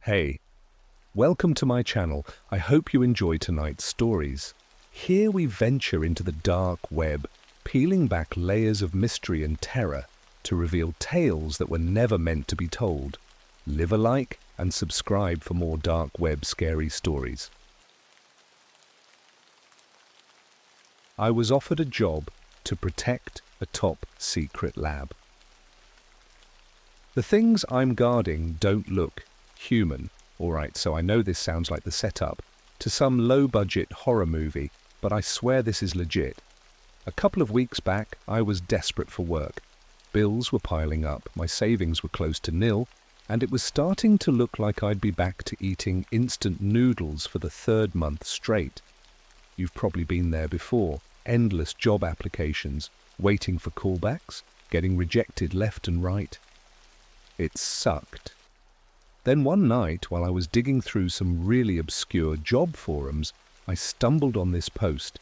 Hey, welcome to my channel. I hope you enjoy tonight's stories. Here we venture into the dark web, peeling back layers of mystery and terror to reveal tales that were never meant to be told. Leave a like and subscribe for more dark web scary stories. I was offered a job to protect a top secret lab. The things I'm guarding don't look human. Alright, so I know this sounds like the setup to some low-budget horror movie, but I swear this is legit. A couple of weeks back, I was desperate for work. Bills were piling up, my savings were close to nil, and it was starting to look like I'd be back to eating instant noodles for the third month straight. You've probably been there before. Endless job applications, waiting for callbacks, getting rejected left and right. It sucked. Then one night, while I was digging through some really obscure job forums, I stumbled on this post.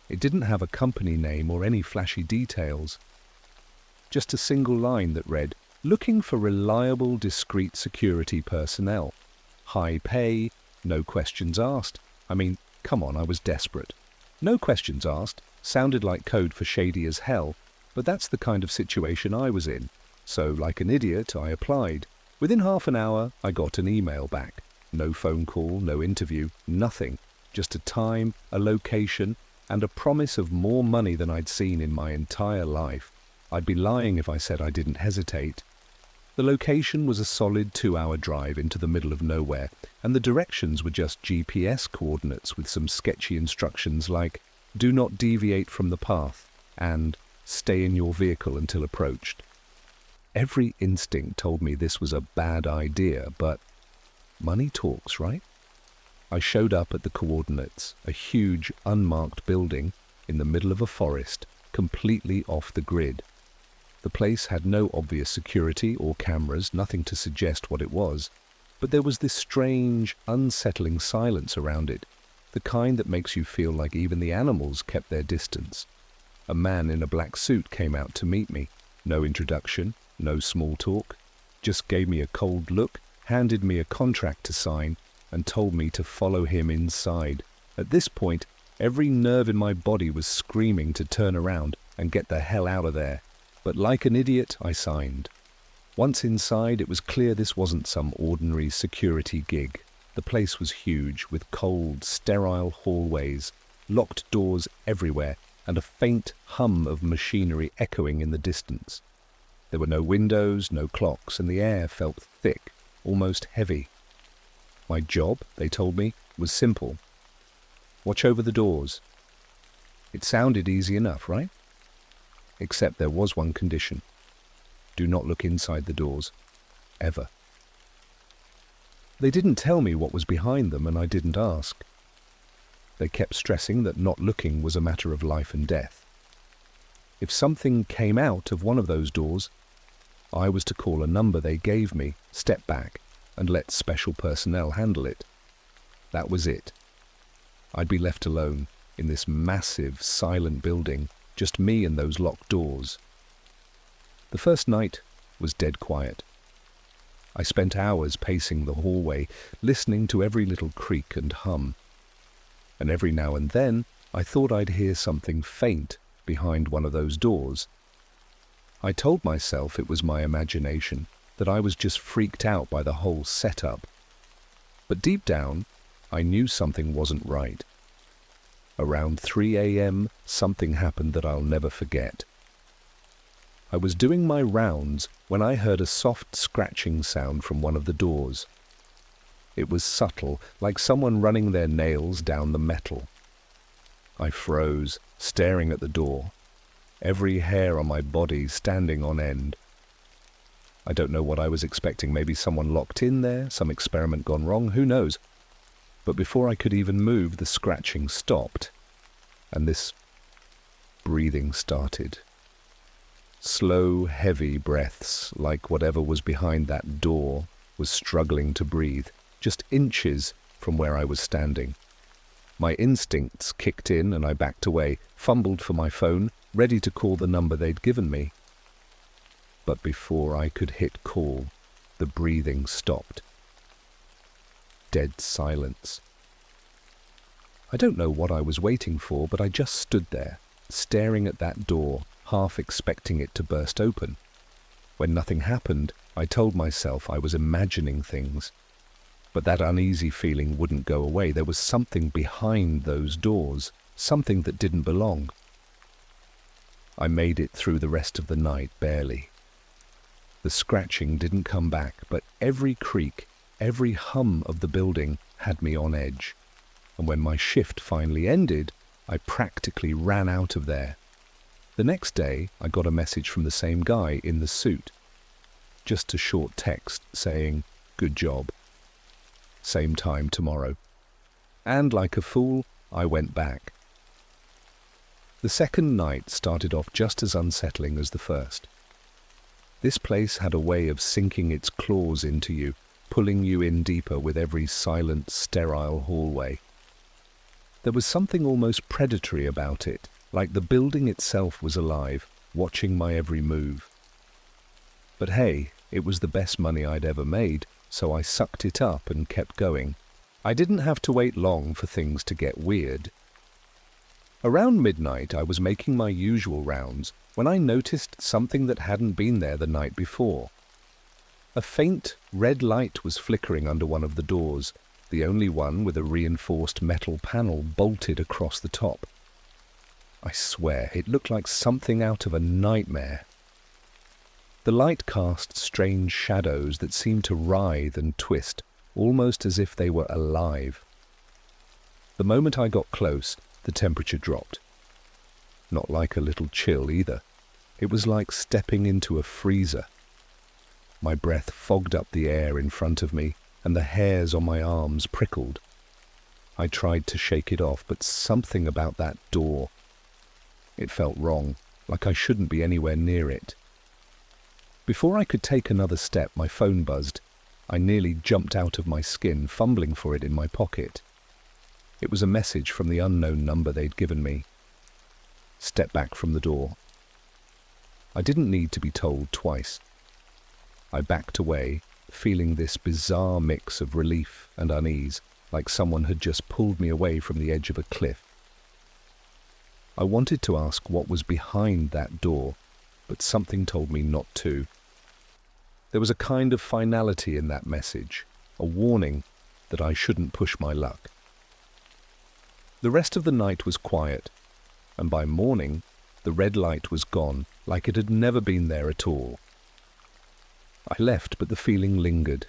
It didn't have a company name or any flashy details. Just a single line that read, "Looking for reliable, discreet security personnel. High pay, no questions asked." I mean, come on, I was desperate. No questions asked sounded like code for shady as hell, but that's the kind of situation I was in. So, like an idiot, I applied. Within half an hour, I got an email back. No phone call, no interview, nothing. Just a time, a location, and a promise of more money than I'd seen in my entire life. I'd be lying if I said I didn't hesitate. The location was a solid 2-hour drive into the middle of nowhere, and the directions were just GPS coordinates with some sketchy instructions like, "Do not deviate from the path," and "Stay in your vehicle until approached." Every instinct told me this was a bad idea, but money talks, right? I showed up at the coordinates, a huge, unmarked building in the middle of a forest, completely off the grid. The place had no obvious security or cameras, nothing to suggest what it was, but there was this strange, unsettling silence around it, the kind that makes you feel like even the animals kept their distance. A man in a black suit came out to meet me. No introduction. No small talk, just gave me a cold look, handed me a contract to sign, and told me to follow him inside. At this point, every nerve in my body was screaming to turn around and get the hell out of there. But like an idiot, I signed. Once inside, it was clear this wasn't some ordinary security gig. The place was huge, with cold, sterile hallways, locked doors everywhere, and a faint hum of machinery echoing in the distance. There were no windows, no clocks, and the air felt thick, almost heavy. My job, they told me, was simple. Watch over the doors. It sounded easy enough, right? Except there was one condition. Do not look inside the doors. Ever. They didn't tell me what was behind them, and I didn't ask. They kept stressing that not looking was a matter of life and death. If something came out of one of those doors, I was to call a number they gave me, step back, and let special personnel handle it. That was it. I'd be left alone in this massive, silent building, just me and those locked doors. The first night was dead quiet. I spent hours pacing the hallway, listening to every little creak and hum. And every now and then, I thought I'd hear something faint behind one of those doors. I told myself it was my imagination, that I was just freaked out by the whole setup. But deep down, I knew something wasn't right. Around 3 a.m., something happened that I'll never forget. I was doing my rounds when I heard a soft scratching sound from one of the doors. It was subtle, like someone running their nails down the metal. I froze, staring at the door, every hair on my body standing on end. I don't know what I was expecting, maybe someone locked in there, some experiment gone wrong, who knows? But before I could even move, the scratching stopped, and this breathing started. Slow, heavy breaths, like whatever was behind that door was struggling to breathe, just inches from where I was standing. My instincts kicked in and I backed away, fumbled for my phone, ready to call the number they'd given me. But before I could hit call, the breathing stopped. dead silence. I don't know what I was waiting for, but I just stood there, staring at that door, half expecting it to burst open. When nothing happened, I told myself I was imagining things. But that uneasy feeling wouldn't go away. There was something behind those doors, something that didn't belong. I made it through the rest of the night, barely. The scratching didn't come back, but every creak, every hum of the building had me on edge. And when my shift finally ended, I practically ran out of there. The next day, I got a message from the same guy in the suit. Just a short text saying, "Good job. Same time tomorrow." And like a fool, I went back. The second night started off just as unsettling as the first. This place had a way of sinking its claws into you, pulling you in deeper with every silent, sterile hallway. There was something almost predatory about it, like the building itself was alive, watching my every move. But hey, it was the best money I'd ever made, so I sucked it up and kept going. I didn't have to wait long for things to get weird. Around midnight, I was making my usual rounds when I noticed something that hadn't been there the night before. A faint red light was flickering under one of the doors, the only one with a reinforced metal panel bolted across the top. I swear, it looked like something out of a nightmare. The light cast strange shadows that seemed to writhe and twist, almost as if they were alive. The moment I got close, the temperature dropped. Not like a little chill either. It was like stepping into a freezer. My breath fogged up the air in front of me, and the hairs on my arms prickled. I tried to shake it off, but something about that door. It felt wrong, like I shouldn't be anywhere near it. Before I could take another step, my phone buzzed. I nearly jumped out of my skin, fumbling for it in my pocket. It was a message from the unknown number they'd given me. Step back from the door. I didn't need to be told twice. I backed away, feeling this bizarre mix of relief and unease, like someone had just pulled me away from the edge of a cliff. I wanted to ask what was behind that door, but something told me not to. There was a kind of finality in that message, a warning that I shouldn't push my luck. The rest of the night was quiet, and by morning, the red light was gone, like it had never been there at all. I left, but the feeling lingered,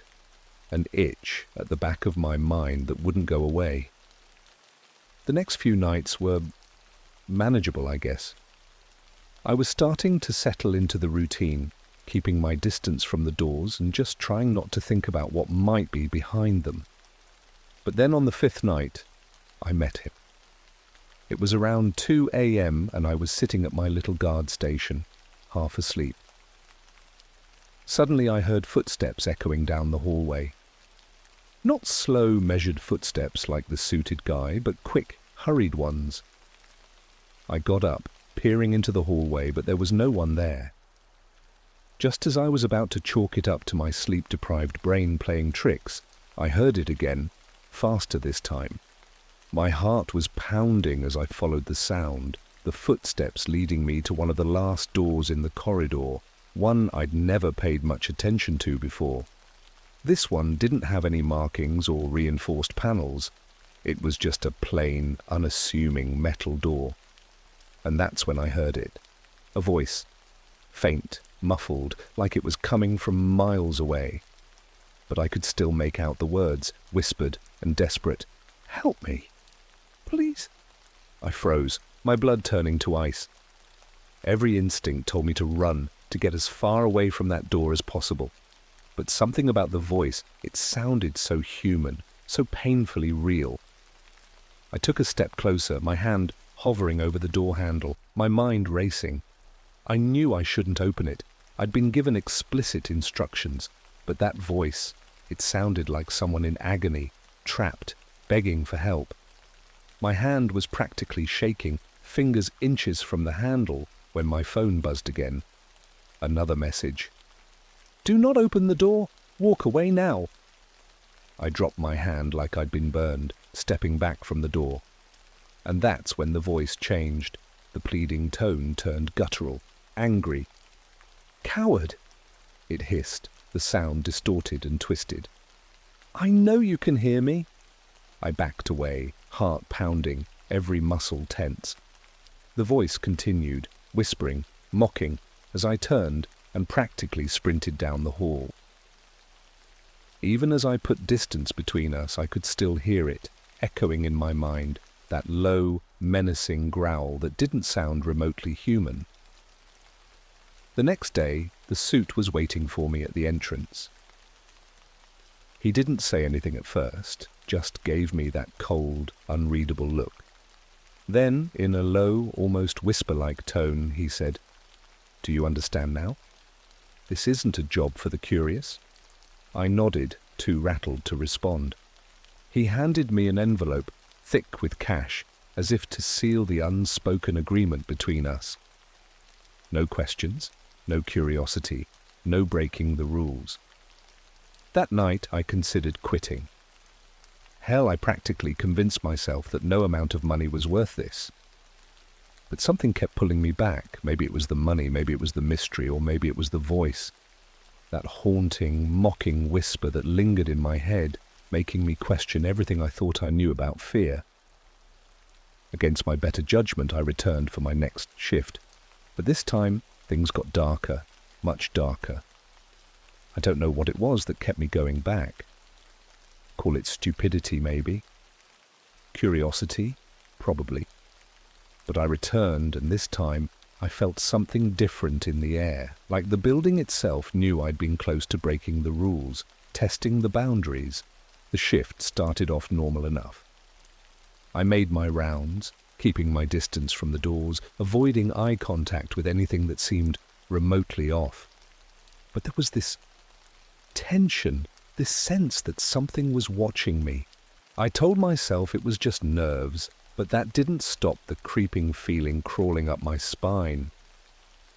an itch at the back of my mind that wouldn't go away. The next few nights were manageable, I guess. I was starting to settle into the routine, keeping my distance from the doors and just trying not to think about what might be behind them. But then on the fifth night, I met him. It was around 2 a.m. and I was sitting at my little guard station, half asleep. Suddenly I heard footsteps echoing down the hallway. Not slow, measured footsteps like the suited guy, but quick, hurried ones. I got up, peering into the hallway, but there was no one there. Just as I was about to chalk it up to my sleep-deprived brain playing tricks, I heard it again, faster this time. My heart was pounding as I followed the sound, the footsteps leading me to one of the last doors in the corridor, one I'd never paid much attention to before. This one didn't have any markings or reinforced panels. It was just a plain, unassuming metal door. And that's when I heard it. A voice. Faint, muffled, like it was coming from miles away. But I could still make out the words, whispered and desperate. "Help me! Please!" I froze, my blood turning to ice. Every instinct told me to run, to get as far away from that door as possible. But something about the voice, it sounded so human, so painfully real. I took a step closer, my hand hovering over the door handle, my mind racing. I knew I shouldn't open it. I'd been given explicit instructions, but that voice, it sounded like someone in agony, trapped, begging for help. My hand was practically shaking, fingers inches from the handle, when my phone buzzed again. Another message. "Do not open the door. Walk away now." I dropped my hand like I'd been burned, stepping back from the door. And that's when the voice changed. The pleading tone turned guttural, angry. "Coward!" it hissed, the sound distorted and twisted. "I know you can hear me." I backed away, heart pounding, every muscle tense. The voice continued, whispering, mocking, as I turned and practically sprinted down the hall. Even as I put distance between us, I could still hear it, echoing in my mind, that low, menacing growl that didn't sound remotely human. The next day, the suit was waiting for me at the entrance. He didn't say anything at first, just gave me that cold, unreadable look. Then, in a low, almost whisper-like tone, he said, "Do you understand now? This isn't a job for the curious." I nodded, too rattled to respond. He handed me an envelope, thick with cash, as if to seal the unspoken agreement between us. No questions, no curiosity, no breaking the rules. That night I considered quitting. Hell, I practically convinced myself that no amount of money was worth this. But something kept pulling me back. Maybe it was the money, maybe it was the mystery, or maybe it was the voice. That haunting, mocking whisper that lingered in my head, making me question everything I thought I knew about fear. Against my better judgment, I returned for my next shift. But this time, things got darker, much darker. I don't know what it was that kept me going back. Call it stupidity, maybe. Curiosity, probably. But I returned, and this time I felt something different in the air, like the building itself knew I'd been close to breaking the rules, testing the boundaries. The shift started off normal enough. I made my rounds, keeping my distance from the doors, avoiding eye contact with anything that seemed remotely off. But there was this tension, this sense that something was watching me. I told myself it was just nerves, but that didn't stop the creeping feeling crawling up my spine.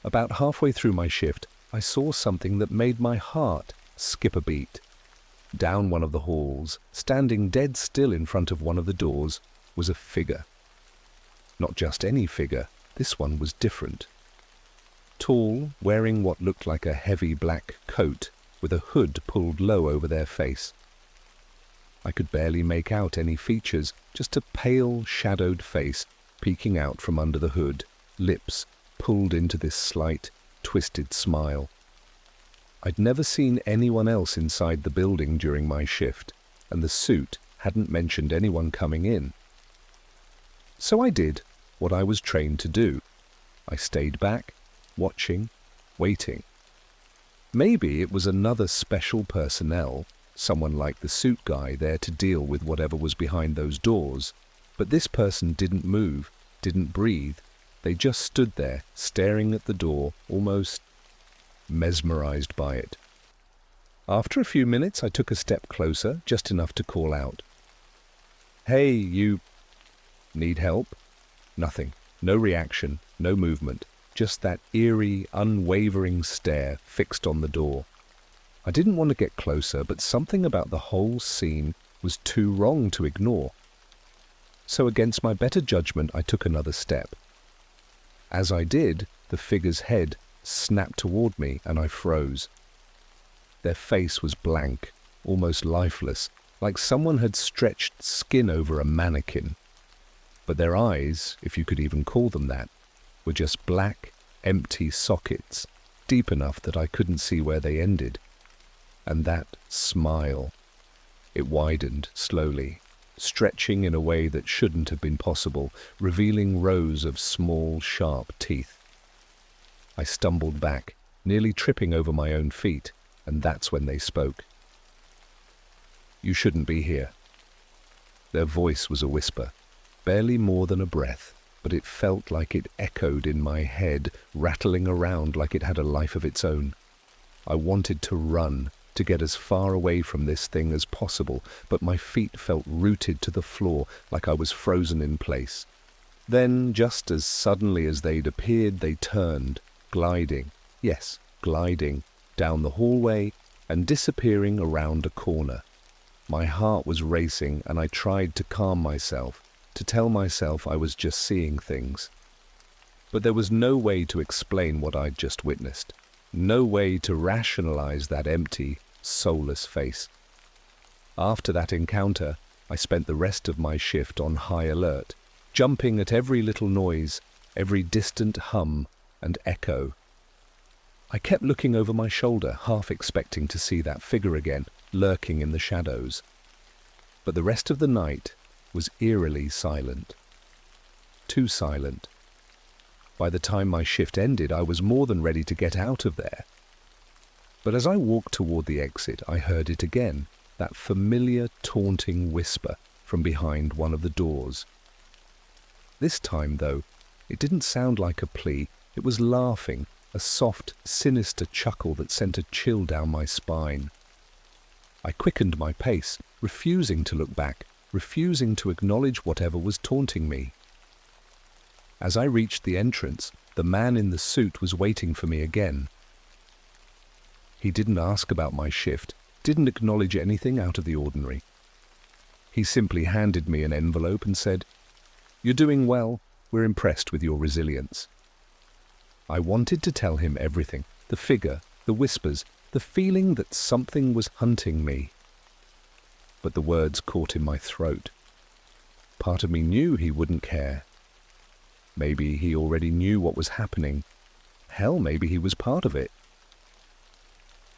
About halfway through my shift, I saw something that made my heart skip a beat. Down one of the halls, standing dead still in front of one of the doors, was a figure. Not just any figure, this one was different. Tall, wearing what looked like a heavy black coat, with a hood pulled low over their face. I could barely make out any features, just a pale, shadowed face peeking out from under the hood, lips pulled into this slight, twisted smile. I'd never seen anyone else inside the building during my shift, and the suit hadn't mentioned anyone coming in. So I did what I was trained to do. I stayed back, watching, waiting. Maybe it was another special personnel, someone like the suit guy there to deal with whatever was behind those doors. But this person didn't move, didn't breathe. They just stood there, staring at the door, almost mesmerized by it. After a few minutes, I took a step closer, just enough to call out, "Hey, you need help?" Nothing. No reaction, no movement. Just that eerie, unwavering stare fixed on the door. I didn't want to get closer, but something about the whole scene was too wrong to ignore. So against my better judgment, I took another step. As I did, the figure's head snapped toward me and I froze. Their face was blank, almost lifeless, like someone had stretched skin over a mannequin. But their eyes, if you could even call them that, were just black, empty sockets, deep enough that I couldn't see where they ended. And that smile, it widened slowly, stretching in a way that shouldn't have been possible, revealing rows of small, sharp teeth. I stumbled back, nearly tripping over my own feet, and that's when they spoke. "You shouldn't be here." Their voice was a whisper, barely more than a breath, but it felt like it echoed in my head, rattling around like it had a life of its own. I wanted to run, to get as far away from this thing as possible, but my feet felt rooted to the floor like I was frozen in place. Then, just as suddenly as they'd appeared, they turned, gliding, yes, gliding, down the hallway and disappearing around a corner. My heart was racing and I tried to calm myself, to tell myself I was just seeing things. But there was no way to explain what I'd just witnessed. No way to rationalize that empty, soulless face. After that encounter, I spent the rest of my shift on high alert, jumping at every little noise, every distant hum and echo. I kept looking over my shoulder, half expecting to see that figure again, lurking in the shadows. But the rest of the night was eerily silent. Too silent. By the time my shift ended, I was more than ready to get out of there. But as I walked toward the exit, I heard it again, that familiar, taunting whisper from behind one of the doors. This time, though, it didn't sound like a plea. It was laughing, a soft, sinister chuckle that sent a chill down my spine. I quickened my pace, refusing to look back, refusing to acknowledge whatever was taunting me. As I reached the entrance, the man in the suit was waiting for me again. He didn't ask about my shift, didn't acknowledge anything out of the ordinary. He simply handed me an envelope and said, "You're doing well. We're impressed with your resilience." I wanted to tell him everything, the figure, the whispers, the feeling that something was hunting me. But the words caught in my throat. Part of me knew he wouldn't care. Maybe he already knew what was happening. Hell, maybe he was part of it.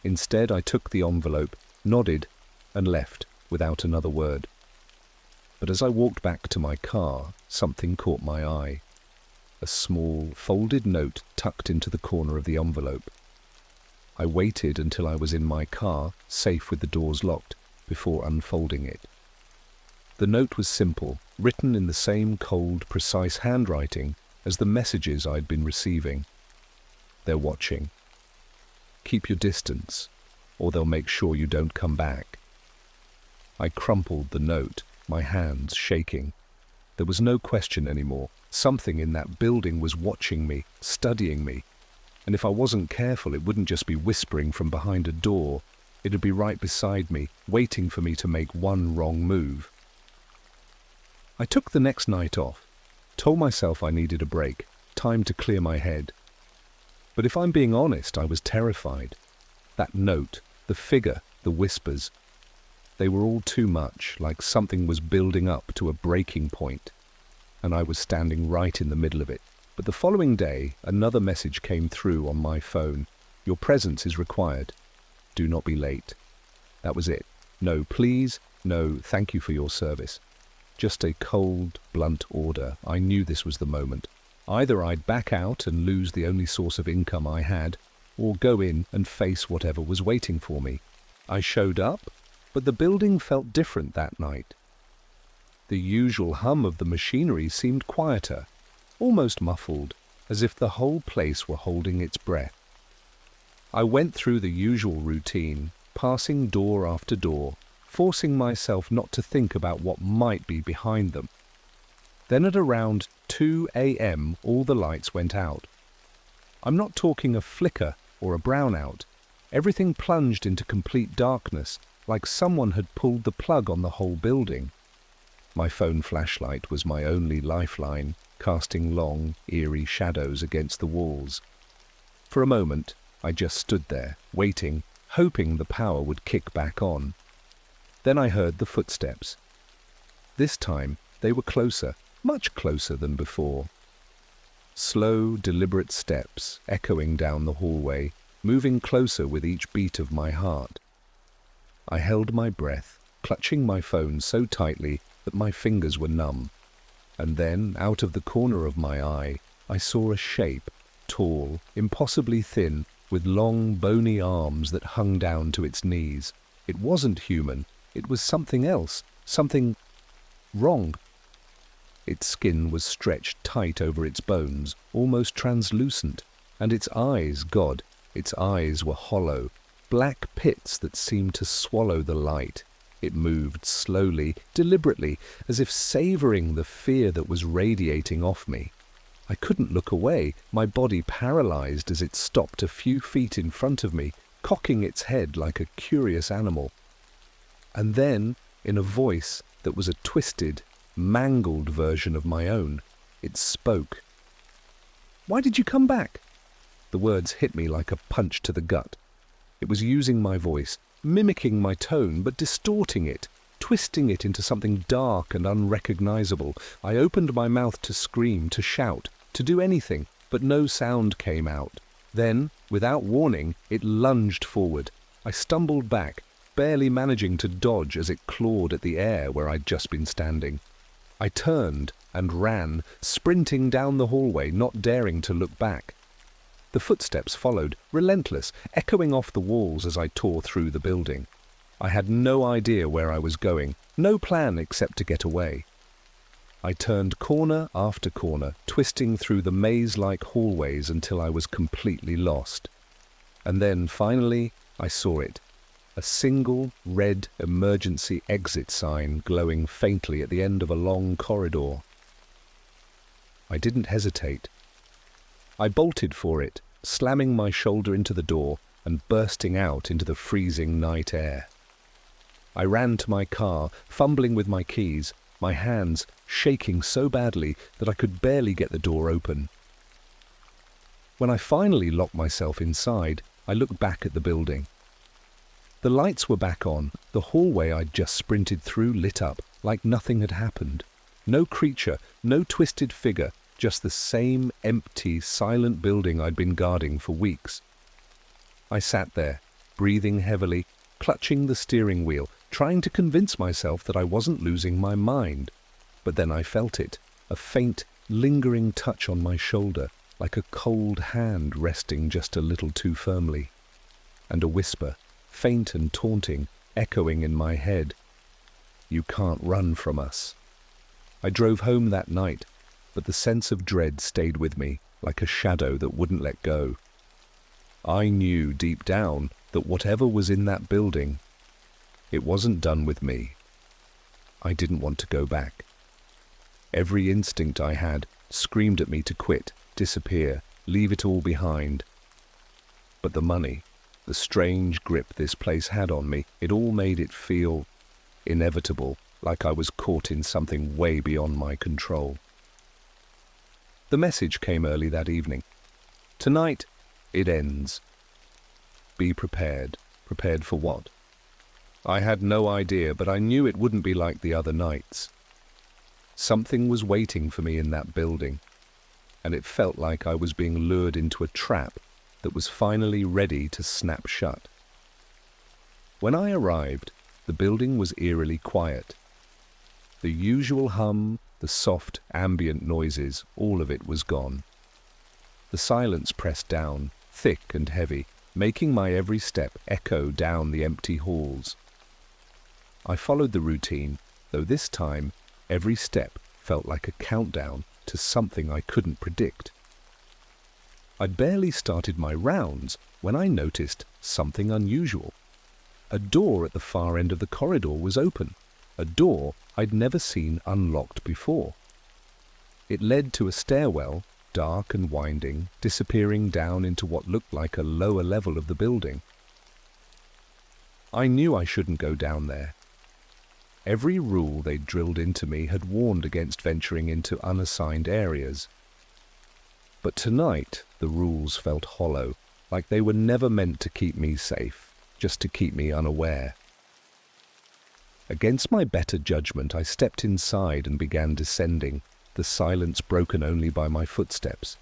Instead, I took the envelope, nodded, and left without another word. But as I walked back to my car, something caught my eye. A small, folded note tucked into the corner of the envelope. I waited until I was in my car, safe with the doors locked, before unfolding it. The note was simple, written in the same cold, precise handwriting as the messages I'd been receiving. "They're watching. Keep your distance, or they'll make sure you don't come back." I crumpled the note, my hands shaking. There was no question anymore. Something in that building was watching me, studying me. And if I wasn't careful, it wouldn't just be whispering from behind a door. It'd be right beside me, waiting for me to make one wrong move. I took the next night off, told myself I needed a break, time to clear my head. But if I'm being honest, I was terrified. That note, the figure, the whispers, they were all too much, like something was building up to a breaking point, and I was standing right in the middle of it. But the following day, another message came through on my phone. "Your presence is required. Do not be late." That was it. No please, no thank you for your service. Just a cold, blunt order. I knew this was the moment. Either I'd back out and lose the only source of income I had, or go in and face whatever was waiting for me. I showed up, but the building felt different that night. The usual hum of the machinery seemed quieter, almost muffled, as if the whole place were holding its breath. I went through the usual routine, passing door after door, forcing myself not to think about what might be behind them. Then at around 2 a.m. all the lights went out. I'm not talking a flicker or a brownout. Everything plunged into complete darkness, like someone had pulled the plug on the whole building. My phone flashlight was my only lifeline, casting long, eerie shadows against the walls. For a moment, I just stood there, waiting, hoping the power would kick back on. Then I heard the footsteps. This time, they were closer, much closer than before. Slow, deliberate steps, echoing down the hallway, moving closer with each beat of my heart. I held my breath, clutching my phone so tightly that my fingers were numb. And then, out of the corner of my eye, I saw a shape, tall, impossibly thin, with long, bony arms that hung down to its knees. It wasn't human. It was something else, something wrong. Its skin was stretched tight over its bones, almost translucent, and its eyes, God, its eyes were hollow, black pits that seemed to swallow the light. It moved slowly, deliberately, as if savoring the fear that was radiating off me. I couldn't look away, my body paralyzed as it stopped a few feet in front of me, cocking its head like a curious animal. And then, in a voice that was a twisted, mangled version of my own, it spoke. "Why did you come back?" The words hit me like a punch to the gut. It was using my voice, mimicking my tone, but distorting it, twisting it into something dark and unrecognizable. I opened my mouth to scream, to shout, to do anything, but no sound came out. Then, without warning, it lunged forward. I stumbled back, barely managing to dodge as it clawed at the air where I'd just been standing. I turned and ran, sprinting down the hallway, not daring to look back. The footsteps followed, relentless, echoing off the walls as I tore through the building. I had no idea where I was going, no plan except to get away. I turned corner after corner, twisting through the maze-like hallways until I was completely lost. And then, finally, I saw it. A single red emergency exit sign glowing faintly at the end of a long corridor. I didn't hesitate. I bolted for it, slamming my shoulder into the door and bursting out into the freezing night air. I ran to my car, fumbling with my keys, my hands shaking so badly that I could barely get the door open. When I finally locked myself inside, I looked back at the building. The lights were back on, the hallway I'd just sprinted through lit up, like nothing had happened. No creature, no twisted figure, just the same empty, silent building I'd been guarding for weeks. I sat there, breathing heavily, clutching the steering wheel, trying to convince myself that I wasn't losing my mind. But then I felt it, a faint, lingering touch on my shoulder, like a cold hand resting just a little too firmly. And a whisper, faint and taunting, echoing in my head. "You can't run from us." I drove home that night, but the sense of dread stayed with me, like a shadow that wouldn't let go. I knew deep down that whatever was in that building, it wasn't done with me. I didn't want to go back. Every instinct I had screamed at me to quit, disappear, leave it all behind. But the money, the strange grip this place had on me, it all made it feel inevitable, like I was caught in something way beyond my control. The message came early that evening. "Tonight, it ends. Be prepared." Prepared for what? I had no idea, but I knew it wouldn't be like the other nights. Something was waiting for me in that building, and it felt like I was being lured into a trap that was finally ready to snap shut. When I arrived, the building was eerily quiet. The usual hum, the soft, ambient noises, all of it was gone. The silence pressed down, thick and heavy, making my every step echo down the empty halls. I followed the routine, though this time every step felt like a countdown to something I couldn't predict. I'd barely started my rounds when I noticed something unusual. A door at the far end of the corridor was open, a door I'd never seen unlocked before. It led to a stairwell, dark and winding, disappearing down into what looked like a lower level of the building. I knew I shouldn't go down there. Every rule they'd drilled into me had warned against venturing into unassigned areas. But tonight, the rules felt hollow, like they were never meant to keep me safe, just to keep me unaware. Against my better judgment, I stepped inside and began descending, the silence broken only by my footsteps.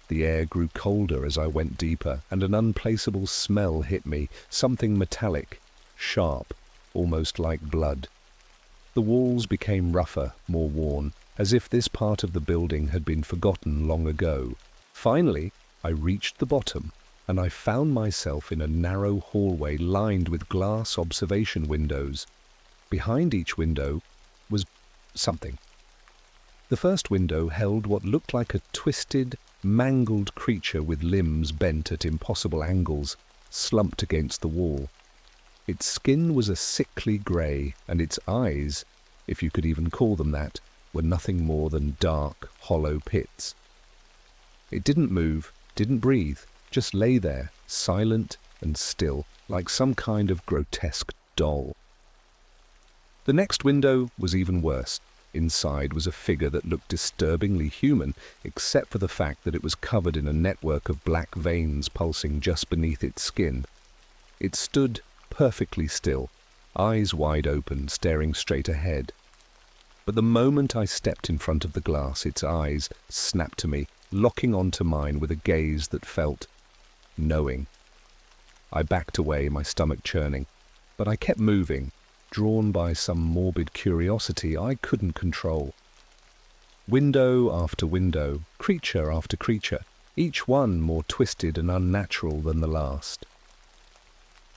The air grew colder as I went deeper, and an unplaceable smell hit me, something metallic, sharp, almost like blood. The walls became rougher, more worn, as if this part of the building had been forgotten long ago. Finally, I reached the bottom, and I found myself in a narrow hallway lined with glass observation windows. Behind each window was something. The first window held what looked like a twisted, mangled creature with limbs bent at impossible angles, slumped against the wall. Its skin was a sickly grey, and its eyes, if you could even call them that, were nothing more than dark, hollow pits. It didn't move, didn't breathe, just lay there, silent and still, like some kind of grotesque doll. The next window was even worse. Inside was a figure that looked disturbingly human, except for the fact that it was covered in a network of black veins pulsing just beneath its skin. It stood perfectly still, eyes wide open, staring straight ahead. But the moment I stepped in front of the glass, its eyes snapped to me, locking onto mine with a gaze that felt knowing. I backed away, my stomach churning, but I kept moving, drawn by some morbid curiosity I couldn't control. Window after window, creature after creature, each one more twisted and unnatural than the last.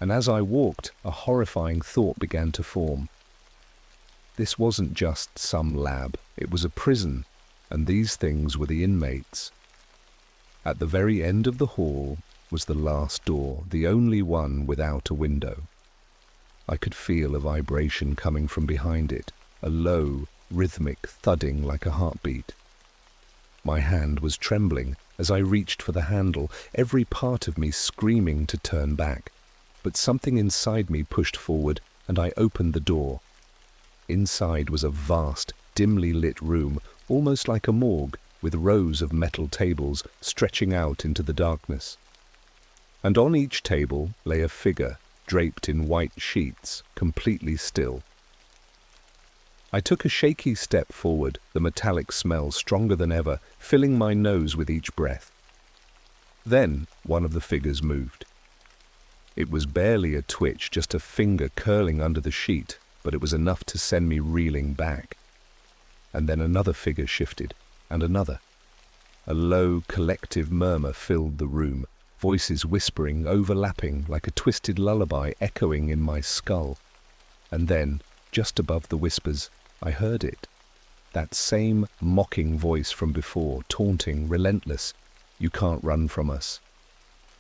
And as I walked, a horrifying thought began to form. This wasn't just some lab, it was a prison, and these things were the inmates. At the very end of the hall was the last door, the only one without a window. I could feel a vibration coming from behind it, a low, rhythmic thudding like a heartbeat. My hand was trembling as I reached for the handle, every part of me screaming to turn back. But something inside me pushed forward, and I opened the door. Inside was a vast, dimly lit room, almost like a morgue, with rows of metal tables stretching out into the darkness. And on each table lay a figure, draped in white sheets, completely still. I took a shaky step forward, the metallic smell stronger than ever, filling my nose with each breath. Then one of the figures moved. It was barely a twitch, just a finger curling under the sheet, but it was enough to send me reeling back. And then another figure shifted, and another. A low, collective murmur filled the room, voices whispering, overlapping like a twisted lullaby echoing in my skull. And then, just above the whispers, I heard it. That same mocking voice from before, taunting, relentless. "You can't run from us."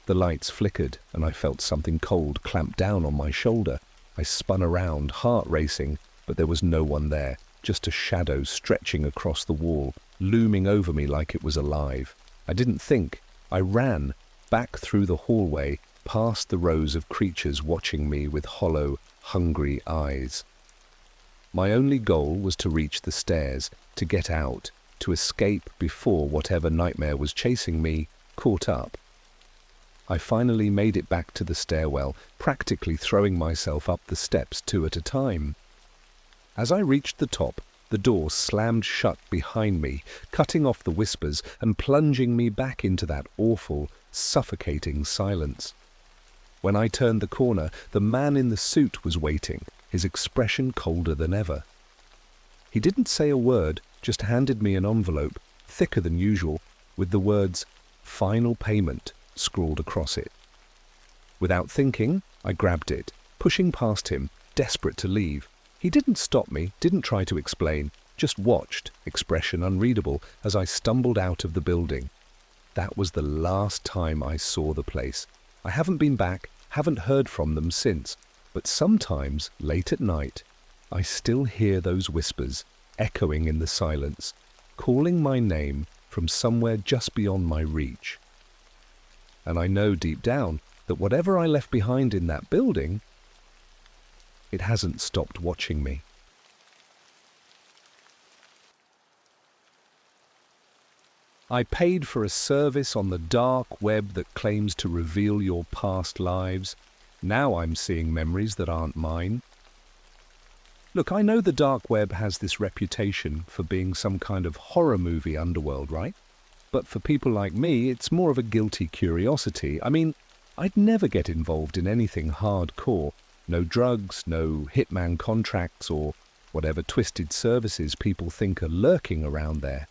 The lights flickered, and I felt something cold clamp down on my shoulder. I spun around, heart racing, but there was no one there, just a shadow stretching across the wall, looming over me like it was alive. I didn't think. I ran, back through the hallway, past the rows of creatures watching me with hollow, hungry eyes. My only goal was to reach the stairs, to get out, to escape before whatever nightmare was chasing me caught up. I finally made it back to the stairwell, practically throwing myself up the steps 2 at a time. As I reached the top, the door slammed shut behind me, cutting off the whispers and plunging me back into that awful, suffocating silence. When I turned the corner, the man in the suit was waiting, his expression colder than ever. He didn't say a word, just handed me an envelope, thicker than usual, with the words, "Final payment," scrawled across it. Without thinking, I grabbed it, pushing past him, desperate to leave. He didn't stop me, didn't try to explain, just watched, expression unreadable, as I stumbled out of the building. That was the last time I saw the place. I haven't been back, haven't heard from them since, but sometimes, late at night, I still hear those whispers, echoing in the silence, calling my name from somewhere just beyond my reach. And I know deep down that whatever I left behind in that building, it hasn't stopped watching me. I paid for a service on the dark web that claims to reveal your past lives. Now I'm seeing memories that aren't mine. Look, I know the dark web has this reputation for being some kind of horror movie underworld, right? But for people like me, it's more of a guilty curiosity. I mean, I'd never get involved in anything hardcore. No drugs, no hitman contracts, or whatever twisted services people think are lurking around there.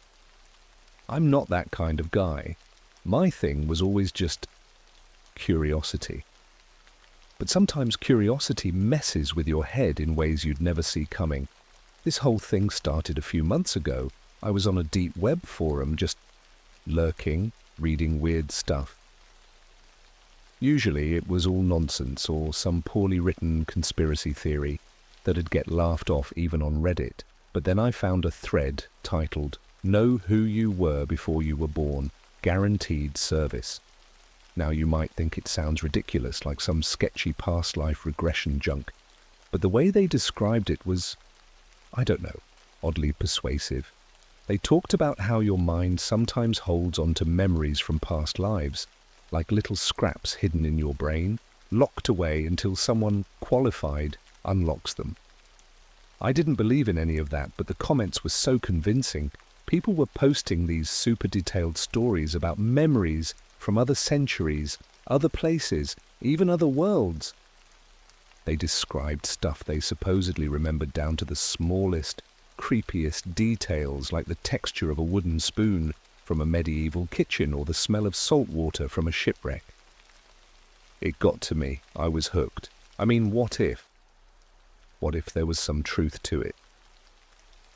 I'm not that kind of guy. My thing was always just curiosity. But sometimes curiosity messes with your head in ways you'd never see coming. This whole thing started a few months ago. I was on a deep web forum, just lurking, reading weird stuff. Usually it was all nonsense or some poorly written conspiracy theory that'd get laughed off even on Reddit. But then I found a thread titled, "Know Who You Were Before You Were Born, Guaranteed Service." Now you might think it sounds ridiculous, like some sketchy past life regression junk. but the way they described it was, I don't know, oddly persuasive. They talked about how your mind sometimes holds on to memories from past lives, like little scraps hidden in your brain, locked away until someone qualified unlocks them. I didn't believe in any of that, but the comments were so convincing. People were posting these super detailed stories about memories from other centuries, other places, even other worlds. They described stuff they supposedly remembered down to the smallest, creepiest details, like the texture of a wooden spoon from a medieval kitchen or the smell of salt water from a shipwreck. It got to me. I was hooked. I mean, what if? What if there was some truth to it?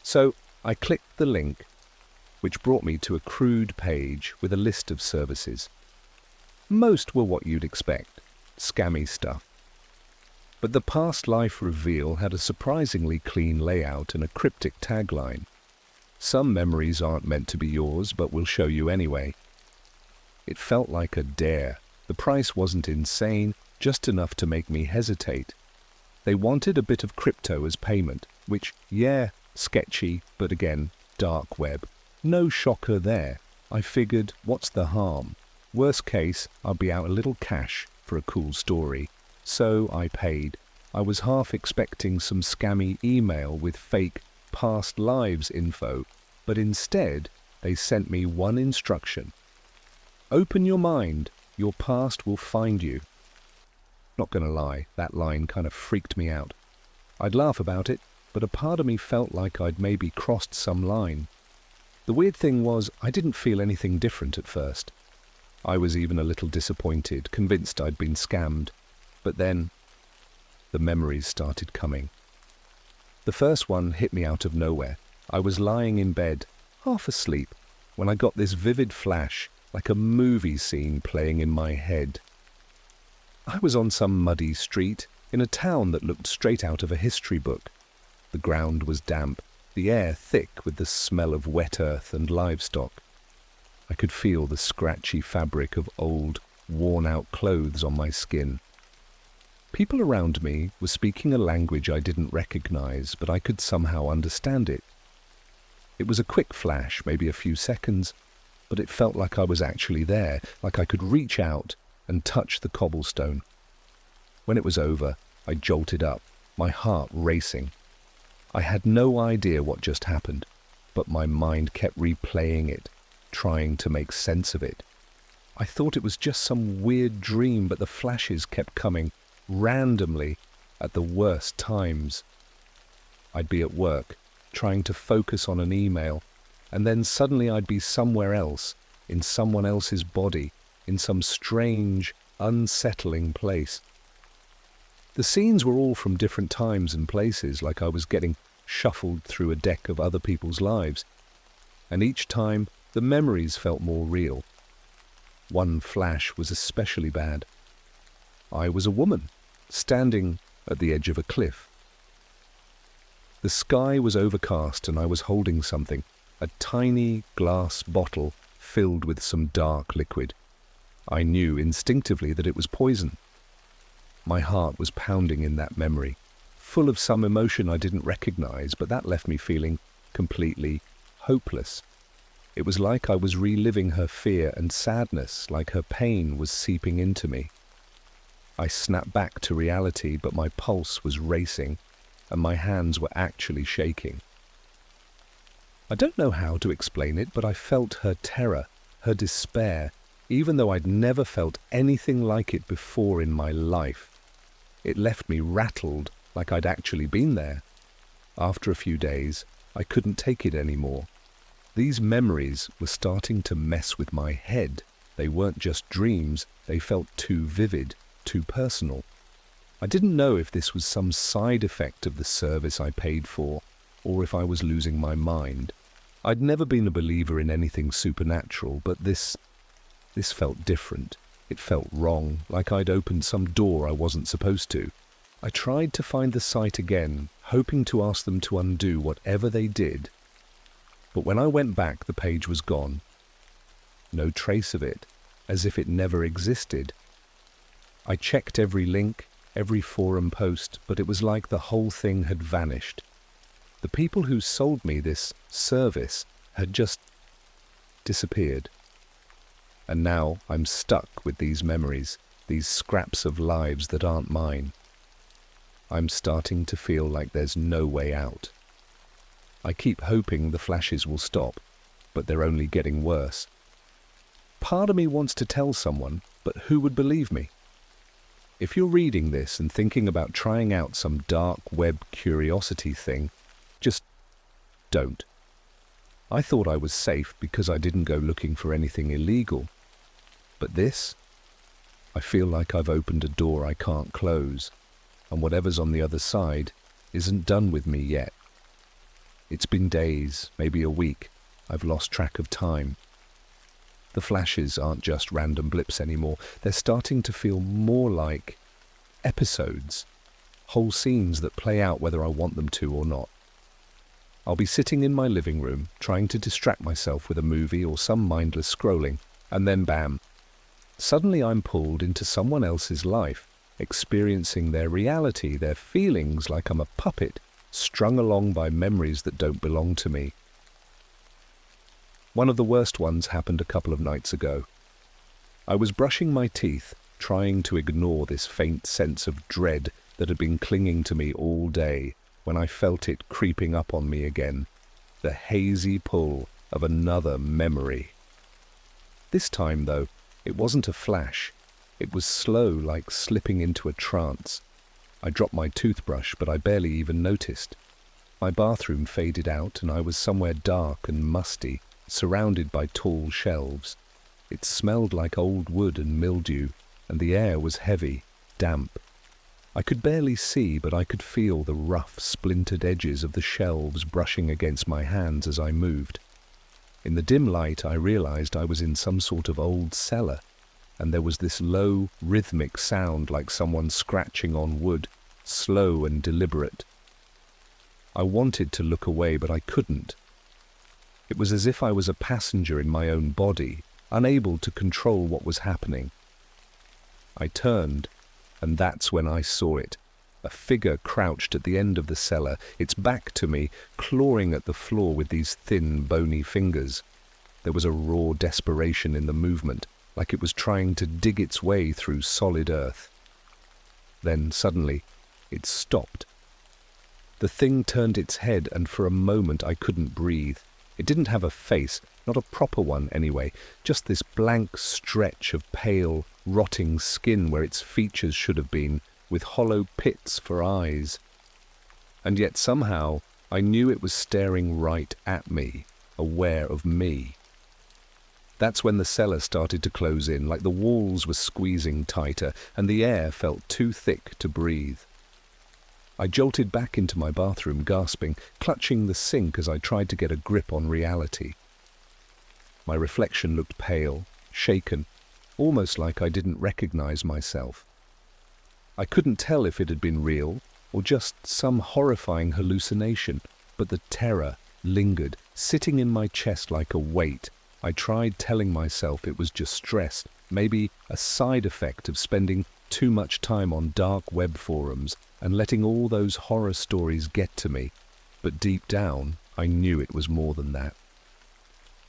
So I clicked the link, which brought me to a crude page with a list of services. Most were what you'd expect, scammy stuff. But the past life reveal had a surprisingly clean layout and a cryptic tagline. Some memories aren't meant to be yours, but we'll show you anyway. It felt like a dare. The price wasn't insane, just enough to make me hesitate. They wanted a bit of crypto as payment, which, yeah, sketchy, but again, dark web. No shocker there. I figured, what's the harm? Worst case, I'll be out a little cash for a cool story. So I paid. I was half expecting some scammy email with fake past lives info, but instead they sent me one instruction. Open your mind, your past will find you. Not gonna lie, that line kind of freaked me out. I'd laugh about it, but a part of me felt like I'd maybe crossed some line. The weird thing was, I didn't feel anything different at first. I was even a little disappointed, convinced I'd been scammed. But then, the memories started coming. The first one hit me out of nowhere. I was lying in bed, half asleep, when I got this vivid flash, like a movie scene playing in my head. I was on some muddy street, in a town that looked straight out of a history book. The ground was damp, the air thick with the smell of wet earth and livestock. I could feel the scratchy fabric of old, worn-out clothes on my skin. People around me were speaking a language I didn't recognize, but I could somehow understand it. It was a quick flash, maybe a few seconds, but it felt like I was actually there, like I could reach out and touch the cobblestone. When it was over, I jolted up, my heart racing. I had no idea what just happened, but my mind kept replaying it, trying to make sense of it. I thought it was just some weird dream, but the flashes kept coming randomly at the worst times. I'd be at work, trying to focus on an email, and then suddenly I'd be somewhere else, in someone else's body, in some strange, unsettling place. The scenes were all from different times and places, like I was getting shuffled through a deck of other people's lives, and each time the memories felt more real. One flash was especially bad. I was a woman, standing at the edge of a cliff. The sky was overcast and I was holding something, a tiny glass bottle filled with some dark liquid. I knew instinctively that it was poison. My heart was pounding in that memory, full of some emotion I didn't recognize, but that left me feeling completely hopeless. It was like I was reliving her fear and sadness, like her pain was seeping into me. I snapped back to reality, but my pulse was racing, and my hands were actually shaking. I don't know how to explain it, but I felt her terror, her despair, even though I'd never felt anything like it before in my life. It left me rattled, like I'd actually been there. After a few days, I couldn't take it anymore. These memories were starting to mess with my head. They weren't just dreams, they felt too vivid, too personal. I didn't know if this was some side effect of the service I paid for, or if I was losing my mind. I'd never been a believer in anything supernatural, but this felt different. It felt wrong, like I'd opened some door I wasn't supposed to. I tried to find the site again, hoping to ask them to undo whatever they did. But when I went back, the page was gone. No trace of it, as if it never existed. I checked every link, every forum post, but it was like the whole thing had vanished. The people who sold me this service had just disappeared. And now I'm stuck with these memories, these scraps of lives that aren't mine. I'm starting to feel like there's no way out. I keep hoping the flashes will stop, but they're only getting worse. Part of me wants to tell someone, but who would believe me? If you're reading this and thinking about trying out some dark web curiosity thing, just don't. I thought I was safe because I didn't go looking for anything illegal. But this? I feel like I've opened a door I can't close, and whatever's on the other side isn't done with me yet. It's been days, maybe a week. I've lost track of time. The flashes aren't just random blips anymore. They're starting to feel more like episodes, whole scenes that play out whether I want them to or not. I'll be sitting in my living room, trying to distract myself with a movie or some mindless scrolling, and then bam, suddenly I'm pulled into someone else's life, experiencing their reality, their feelings, like I'm a puppet, strung along by memories that don't belong to me. One of the worst ones happened a couple of nights ago. I was brushing my teeth, trying to ignore this faint sense of dread that had been clinging to me all day, when I felt it creeping up on me again, the hazy pull of another memory. This time, though, it wasn't a flash. It was slow, like slipping into a trance. I dropped my toothbrush, but I barely even noticed. My bathroom faded out, and I was somewhere dark and musty, surrounded by tall shelves. It smelled like old wood and mildew, and the air was heavy, damp. I could barely see, but I could feel the rough, splintered edges of the shelves brushing against my hands as I moved. In the dim light, I realized I was in some sort of old cellar, and there was this low, rhythmic sound like someone scratching on wood, slow and deliberate. I wanted to look away, but I couldn't. It was as if I was a passenger in my own body, unable to control what was happening. I turned, and that's when I saw it. A figure crouched at the end of the cellar, its back to me, clawing at the floor with these thin, bony fingers. There was a raw desperation in the movement, like it was trying to dig its way through solid earth. Then, suddenly, it stopped. The thing turned its head, and for a moment I couldn't breathe. It didn't have a face, not a proper one anyway, just this blank stretch of pale, rotting skin where its features should have been, with hollow pits for eyes. And yet somehow I knew it was staring right at me, aware of me. That's when the cellar started to close in, like the walls were squeezing tighter, and the air felt too thick to breathe. I jolted back into my bathroom, gasping, clutching the sink as I tried to get a grip on reality. My reflection looked pale, shaken, almost like I didn't recognize myself. I couldn't tell if it had been real or just some horrifying hallucination, but the terror lingered, sitting in my chest like a weight. I tried telling myself it was just stress, maybe a side effect of spending too much time on dark web forums and letting all those horror stories get to me, but deep down I knew it was more than that.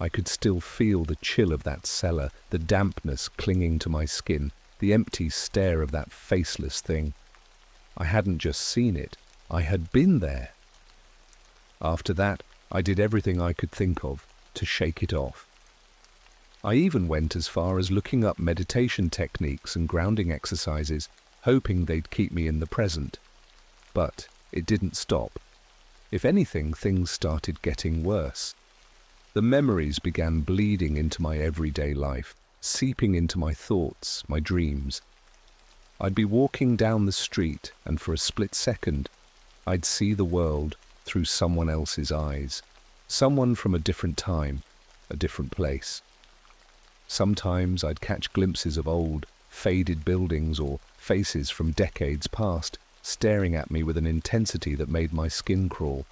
I could still feel the chill of that cellar, the dampness clinging to my skin, the empty stare of that faceless thing. I hadn't just seen it, I had been there. After that, I did everything I could think of to shake it off. I even went as far as looking up meditation techniques and grounding exercises, hoping they'd keep me in the present. But it didn't stop. If anything, things started getting worse. The memories began bleeding into my everyday life, seeping into my thoughts, my dreams. I'd be walking down the street, and for a split second, I'd see the world through someone else's eyes, someone from a different time, a different place. Sometimes I'd catch glimpses of old, faded buildings or faces from decades past, staring at me with an intensity that made my skin crawl.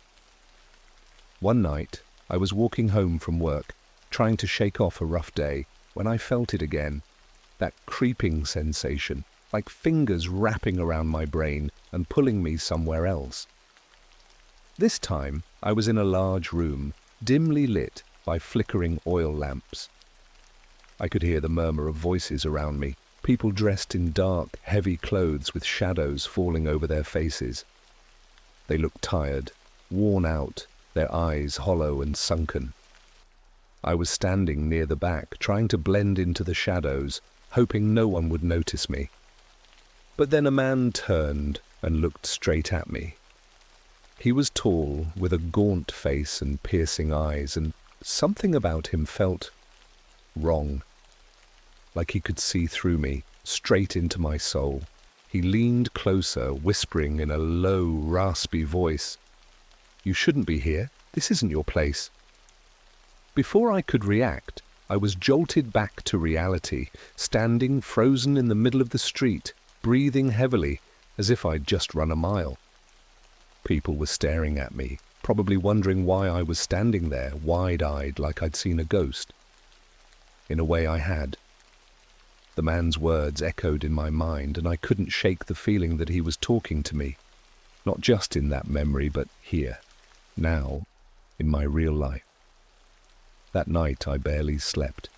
One night, I was walking home from work, trying to shake off a rough day, when I felt it again, that creeping sensation, like fingers wrapping around my brain and pulling me somewhere else. This time, I was in a large room, dimly lit by flickering oil lamps. I could hear the murmur of voices around me, people dressed in dark, heavy clothes with shadows falling over their faces. They looked tired, worn out, their eyes hollow and sunken. I was standing near the back, trying to blend into the shadows, hoping no one would notice me. But then a man turned and looked straight at me. He was tall, with a gaunt face and piercing eyes, and something about him felt wrong. Like he could see through me, straight into my soul. He leaned closer, whispering in a low, raspy voice, "You shouldn't be here. This isn't your place." Before I could react, I was jolted back to reality, standing frozen in the middle of the street, breathing heavily, as if I'd just run a mile. People were staring at me, probably wondering why I was standing there, wide-eyed, like I'd seen a ghost. In a way I had. The man's words echoed in my mind, and I couldn't shake the feeling that he was talking to me, not just in that memory, but here, now, in my real life. That night I barely slept.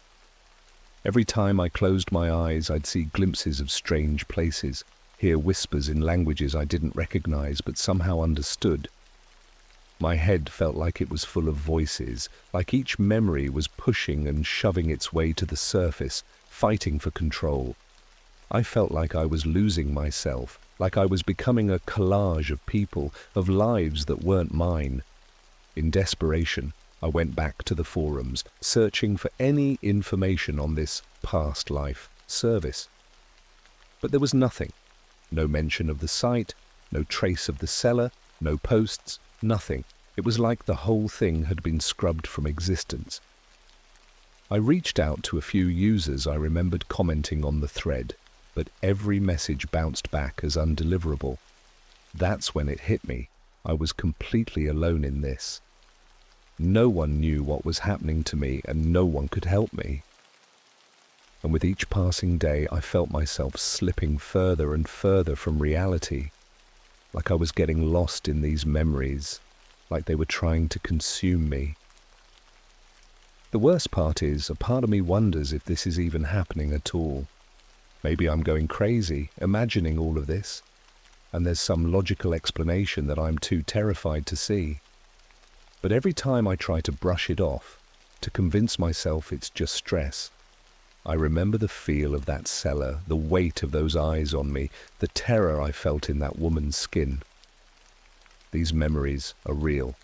Every time I closed my eyes, I'd see glimpses of strange places, hear whispers in languages I didn't recognize but somehow understood. My head felt like it was full of voices, like each memory was pushing and shoving its way to the surface, fighting for control. I felt like I was losing myself, like I was becoming a collage of people, of lives that weren't mine. In desperation, I went back to the forums, searching for any information on this past life service. But there was nothing. No mention of the site, no trace of the seller, no posts, nothing. It was like the whole thing had been scrubbed from existence. I reached out to a few users I remembered commenting on the thread, but every message bounced back as undeliverable. That's when it hit me. I was completely alone in this. No one knew what was happening to me, and no one could help me. And with each passing day, I felt myself slipping further and further from reality, like I was getting lost in these memories, like they were trying to consume me. The worst part is, a part of me wonders if this is even happening at all. Maybe I'm going crazy, imagining all of this, and there's some logical explanation that I'm too terrified to see. But every time I try to brush it off, to convince myself it's just stress, I remember the feel of that cellar, the weight of those eyes on me, the terror I felt in that woman's skin. These memories are real.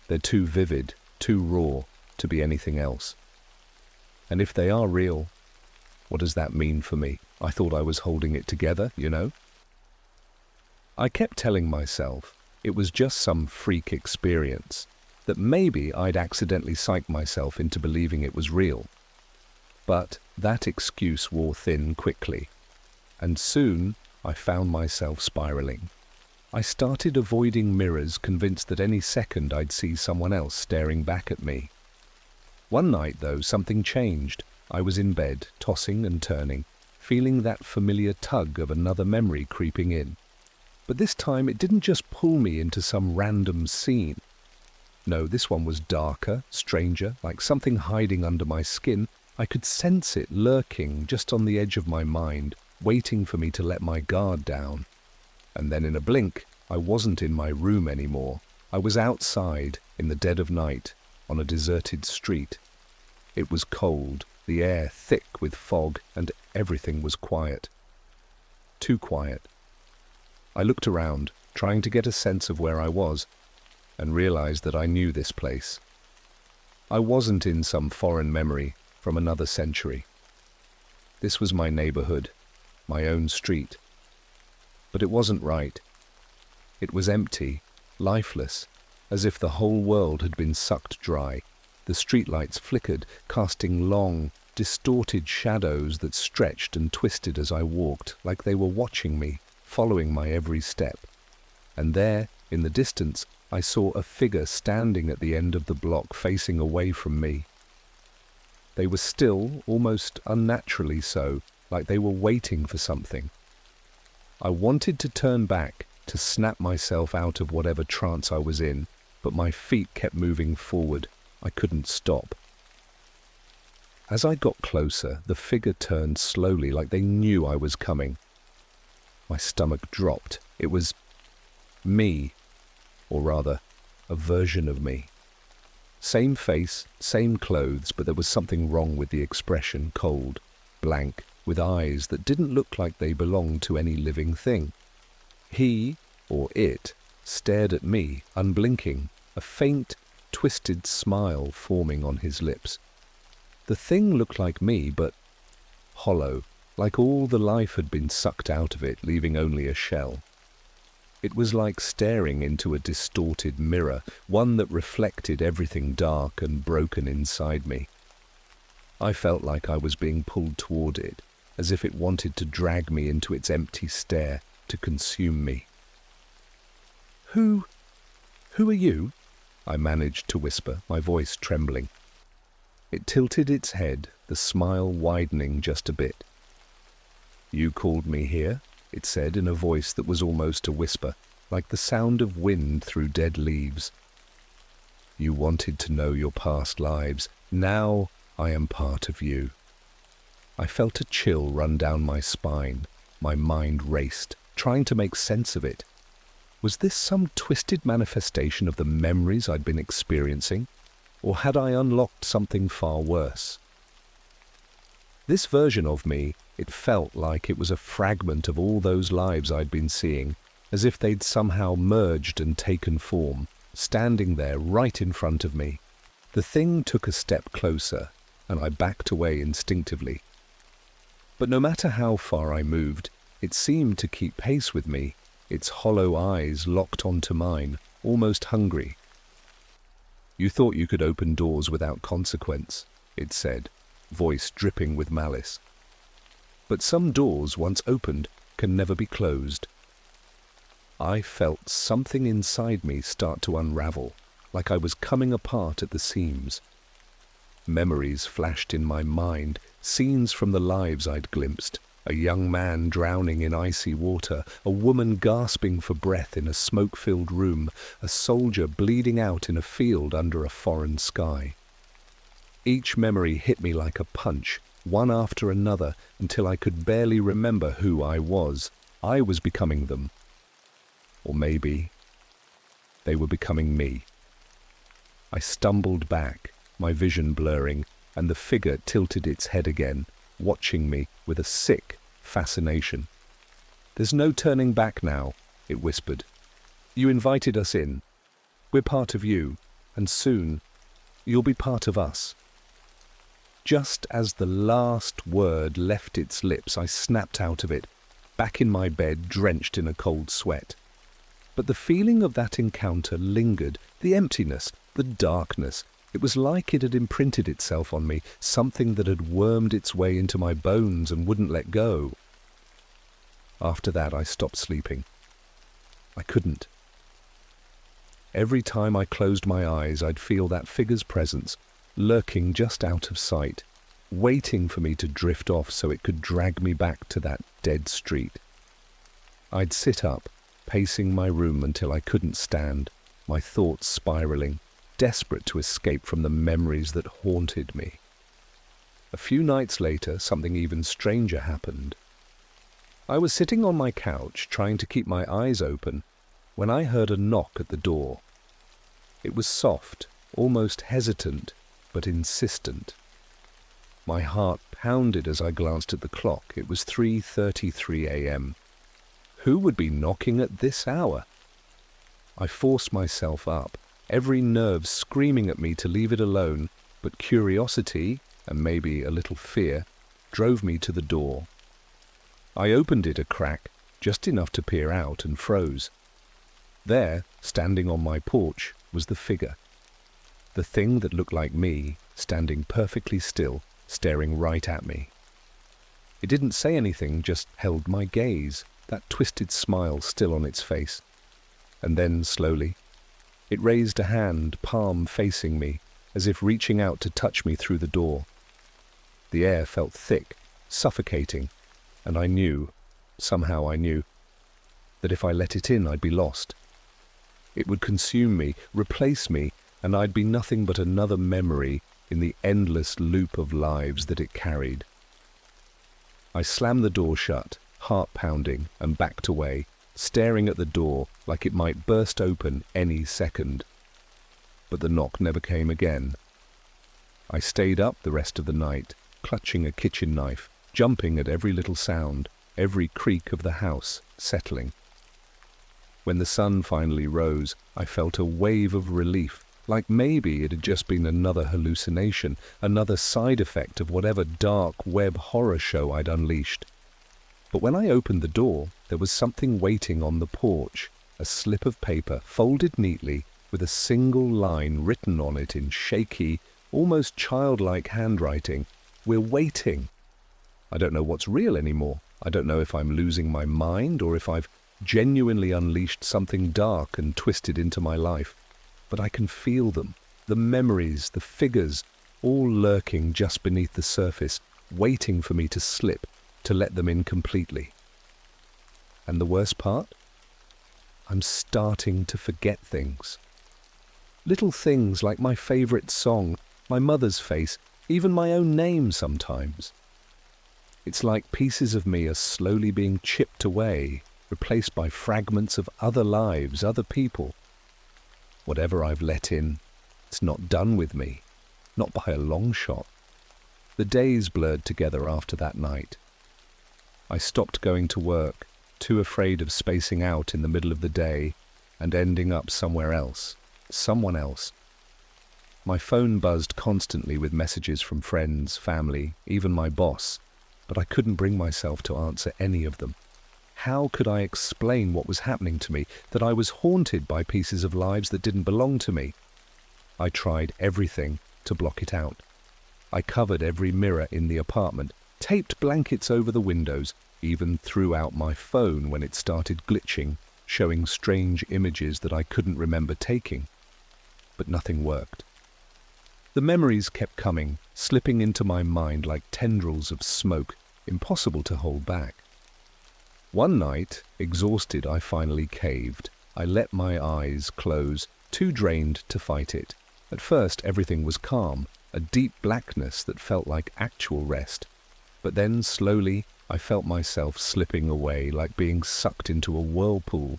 They're too vivid, too raw, to be anything else. And if they are real, what does that mean for me? I thought I was holding it together, you know? I kept telling myself it was just some freak experience, that maybe I'd accidentally psyched myself into believing it was real. But that excuse wore thin quickly, and soon I found myself spiraling. I started avoiding mirrors, convinced that any second I'd see someone else staring back at me. One night, though, something changed. I was in bed, tossing and turning, feeling that familiar tug of another memory creeping in. But this time it didn't just pull me into some random scene. No, this one was darker, stranger, like something hiding under my skin. I could sense it lurking just on the edge of my mind, waiting for me to let my guard down. And then in a blink, I wasn't in my room anymore. I was outside, in the dead of night, on a deserted street. It was cold, the air thick with fog, and everything was quiet. Too quiet. I looked around, trying to get a sense of where I was, and realized that I knew this place. I wasn't in some foreign memory from another century. This was my neighborhood, my own street. But it wasn't right. It was empty, lifeless, as if the whole world had been sucked dry. The streetlights flickered, casting long, distorted shadows that stretched and twisted as I walked, like they were watching me, following my every step. And there, in the distance, I saw a figure standing at the end of the block, facing away from me. They were still, almost unnaturally so, like they were waiting for something. I wanted to turn back, to snap myself out of whatever trance I was in, but my feet kept moving forward. I couldn't stop. As I got closer, the figure turned slowly, like they knew I was coming. My stomach dropped. It was me, or rather, a version of me. Same face, same clothes, but there was something wrong with the expression, cold, blank, with eyes that didn't look like they belonged to any living thing. He, or it, stared at me, unblinking, a faint, twisted smile forming on his lips. The thing looked like me, but hollow, like all the life had been sucked out of it, leaving only a shell. It was like staring into a distorted mirror, one that reflected everything dark and broken inside me. I felt like I was being pulled toward it, as if it wanted to drag me into its empty stare, to consume me. Who are you?" I managed to whisper, my voice trembling. It tilted its head, the smile widening just a bit. "You called me here," it said in a voice that was almost a whisper, like the sound of wind through dead leaves. "You wanted to know your past lives. Now I am part of you." I felt a chill run down my spine. My mind raced, trying to make sense of it. Was this some twisted manifestation of the memories I'd been experiencing? Or had I unlocked something far worse? This version of me, it felt like it was a fragment of all those lives I'd been seeing, as if they'd somehow merged and taken form, standing there right in front of me. The thing took a step closer, and I backed away instinctively. But no matter how far I moved, it seemed to keep pace with me, its hollow eyes locked onto mine, almost hungry. "You thought you could open doors without consequence," it said, voice dripping with malice. "But some doors, once opened, can never be closed." I felt something inside me start to unravel, like I was coming apart at the seams. Memories flashed in my mind, scenes from the lives I'd glimpsed. A young man drowning in icy water, a woman gasping for breath in a smoke-filled room, a soldier bleeding out in a field under a foreign sky. Each memory hit me like a punch, one after another, until I could barely remember who I was. I was becoming them. Or maybe they were becoming me. I stumbled back, my vision blurring, and the figure tilted its head again, watching me with a sick fascination. "There's no turning back now," it whispered. "You invited us in. We're part of you, and soon you'll be part of us." Just as the last word left its lips, I snapped out of it, back in my bed, drenched in a cold sweat. But the feeling of that encounter lingered, the emptiness, the darkness. It was like it had imprinted itself on me, something that had wormed its way into my bones and wouldn't let go. After that, I stopped sleeping. I couldn't. Every time I closed my eyes, I'd feel that figure's presence, lurking just out of sight, waiting for me to drift off so it could drag me back to that dead street. I'd sit up, pacing my room until I couldn't stand, my thoughts spiraling, desperate to escape from the memories that haunted me. A few nights later, something even stranger happened. I was sitting on my couch, trying to keep my eyes open, when I heard a knock at the door. It was soft, almost hesitant, but insistent. My heart pounded as I glanced at the clock. It was 3:33 a.m. Who would be knocking at this hour? I forced myself up, every nerve screaming at me to leave it alone, but curiosity, and maybe a little fear, drove me to the door. I opened it a crack, just enough to peer out, and froze. There, standing on my porch, was the figure. The thing that looked like me, standing perfectly still, staring right at me. It didn't say anything, just held my gaze, that twisted smile still on its face. And then, slowly, it raised a hand, palm facing me, as if reaching out to touch me through the door. The air felt thick, suffocating, and I knew, somehow I knew, that if I let it in, I'd be lost. It would consume me, replace me, and I'd be nothing but another memory in the endless loop of lives that it carried. I slammed the door shut, heart pounding, and backed away, staring at the door like it might burst open any second. But the knock never came again. I stayed up the rest of the night, clutching a kitchen knife, jumping at every little sound, every creak of the house settling. When the sun finally rose, I felt a wave of relief, like maybe it had just been another hallucination, another side effect of whatever dark web horror show I'd unleashed. But when I opened the door, there was something waiting on the porch, a slip of paper folded neatly with a single line written on it in shaky, almost childlike handwriting. We're waiting. I don't know what's real anymore. I don't know if I'm losing my mind or if I've genuinely unleashed something dark and twisted into my life. But I can feel them, the memories, the figures, all lurking just beneath the surface, waiting for me to slip, to let them in completely. And the worst part? I'm starting to forget things. Little things like my favorite song, my mother's face, even my own name sometimes. It's like pieces of me are slowly being chipped away, replaced by fragments of other lives, other people. Whatever I've let in, it's not done with me, not by a long shot. The days blurred together after that night. I stopped going to work, too afraid of spacing out in the middle of the day and ending up somewhere else, someone else. My phone buzzed constantly with messages from friends, family, even my boss, but I couldn't bring myself to answer any of them. How could I explain what was happening to me, that I was haunted by pieces of lives that didn't belong to me? I tried everything to block it out. I covered every mirror in the apartment, taped blankets over the windows, even threw out my phone when it started glitching, showing strange images that I couldn't remember taking. But nothing worked. The memories kept coming, slipping into my mind like tendrils of smoke, impossible to hold back. One night, exhausted, I finally caved. I let my eyes close, too drained to fight it. At first, everything was calm, a deep blackness that felt like actual rest. But then, slowly, I felt myself slipping away, like being sucked into a whirlpool.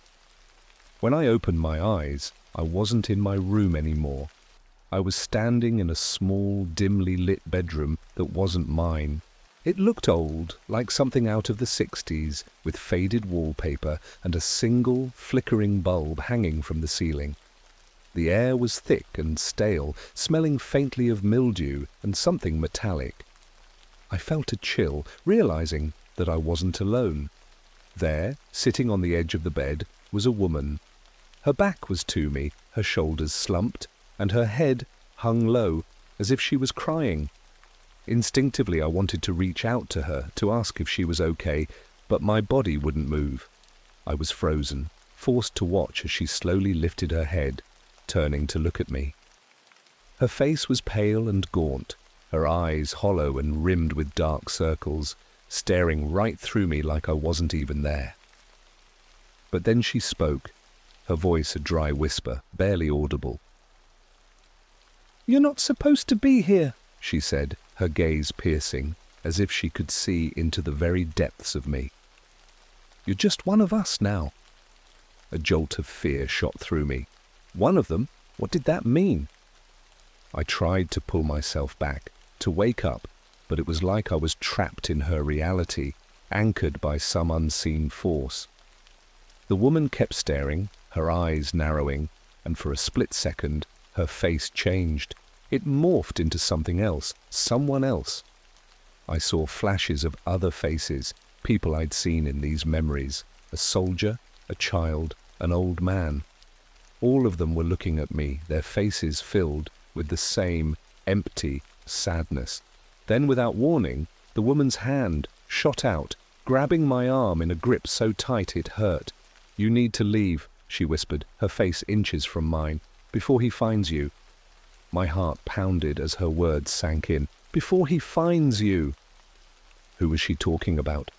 When I opened my eyes, I wasn't in my room anymore. I was standing in a small, dimly lit bedroom that wasn't mine. It looked old, like something out of the 60s, with faded wallpaper and a single, flickering bulb hanging from the ceiling. The air was thick and stale, smelling faintly of mildew and something metallic. I felt a chill, realizing that I wasn't alone. There, sitting on the edge of the bed, was a woman. Her back was to me, her shoulders slumped, and her head hung low, as if she was crying. Instinctively, I wanted to reach out to her, to ask if she was okay, but my body wouldn't move. I was frozen, forced to watch as she slowly lifted her head, turning to look at me. Her face was pale and gaunt, her eyes hollow and rimmed with dark circles, staring right through me like I wasn't even there. But then she spoke, her voice a dry whisper, barely audible. "You're not supposed to be here," she said, her gaze piercing, as if she could see into the very depths of me. "You're just one of us now." A jolt of fear shot through me. One of them? What did that mean? I tried to pull myself back, to wake up, but it was like I was trapped in her reality, anchored by some unseen force. The woman kept staring, her eyes narrowing, and for a split second, her face changed. It morphed into something else, someone else. I saw flashes of other faces, people I'd seen in these memories, a soldier, a child, an old man. All of them were looking at me, their faces filled with the same empty sadness. Then, without warning, the woman's hand shot out, grabbing my arm in a grip so tight it hurt. "You need to leave," she whispered, her face inches from mine, "before he finds you." My heart pounded as her words sank in. "Before he finds you." Who was she talking about?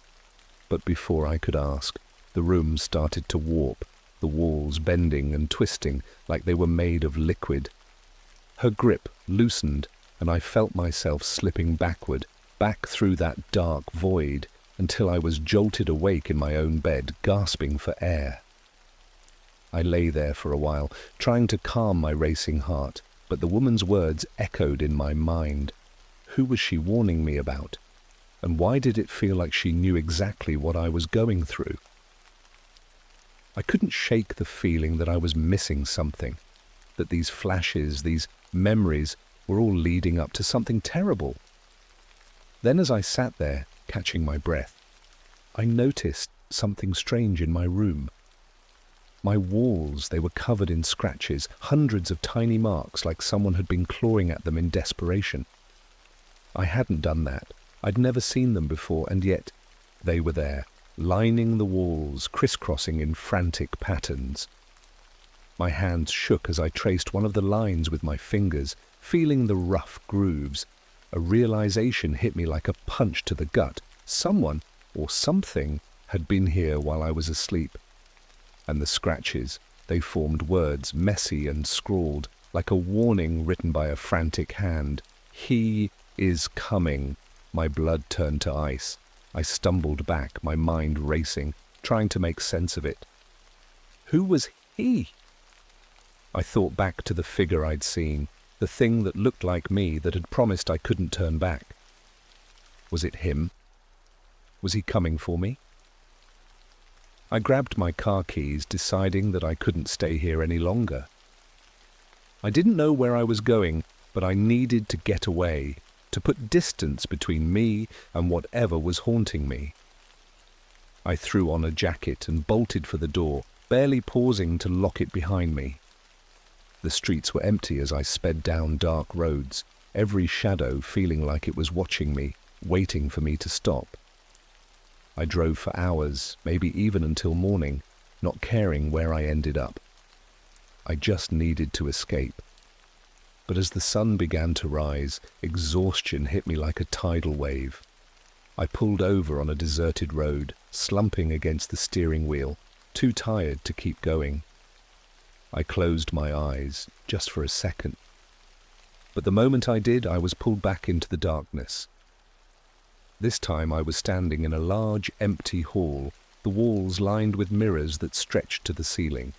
But before I could ask, the room started to warp, the walls bending and twisting like they were made of liquid. Her grip loosened, and I felt myself slipping backward, back through that dark void, until I was jolted awake in my own bed, gasping for air. I lay there for a while, trying to calm my racing heart, but the woman's words echoed in my mind. Who was she warning me about? And why did it feel like she knew exactly what I was going through? I couldn't shake the feeling that I was missing something, that these flashes, these memories, were all leading up to something terrible. Then as I sat there, catching my breath, I noticed something strange in my room. My walls, they were covered in scratches, hundreds of tiny marks like someone had been clawing at them in desperation. I hadn't done that. I'd never seen them before, and yet they were there, lining the walls, crisscrossing in frantic patterns. My hands shook as I traced one of the lines with my fingers, feeling the rough grooves. A realization hit me like a punch to the gut. Someone, or something, had been here while I was asleep. And the scratches, they formed words, messy and scrawled, like a warning written by a frantic hand. He is coming. My blood turned to ice. I stumbled back, my mind racing, trying to make sense of it. Who was he? I thought back to the figure I'd seen, the thing that looked like me that had promised I couldn't turn back. Was it him? Was he coming for me? I grabbed my car keys, deciding that I couldn't stay here any longer. I didn't know where I was going, but I needed to get away, to put distance between me and whatever was haunting me. I threw on a jacket and bolted for the door, barely pausing to lock it behind me. The streets were empty as I sped down dark roads, every shadow feeling like it was watching me, waiting for me to stop. I drove for hours, maybe even until morning, not caring where I ended up. I just needed to escape. But as the sun began to rise, exhaustion hit me like a tidal wave. I pulled over on a deserted road, slumping against the steering wheel, too tired to keep going. I closed my eyes, just for a second. But the moment I did, I was pulled back into the darkness. This time I was standing in a large, empty hall, the walls lined with mirrors that stretched to the ceiling.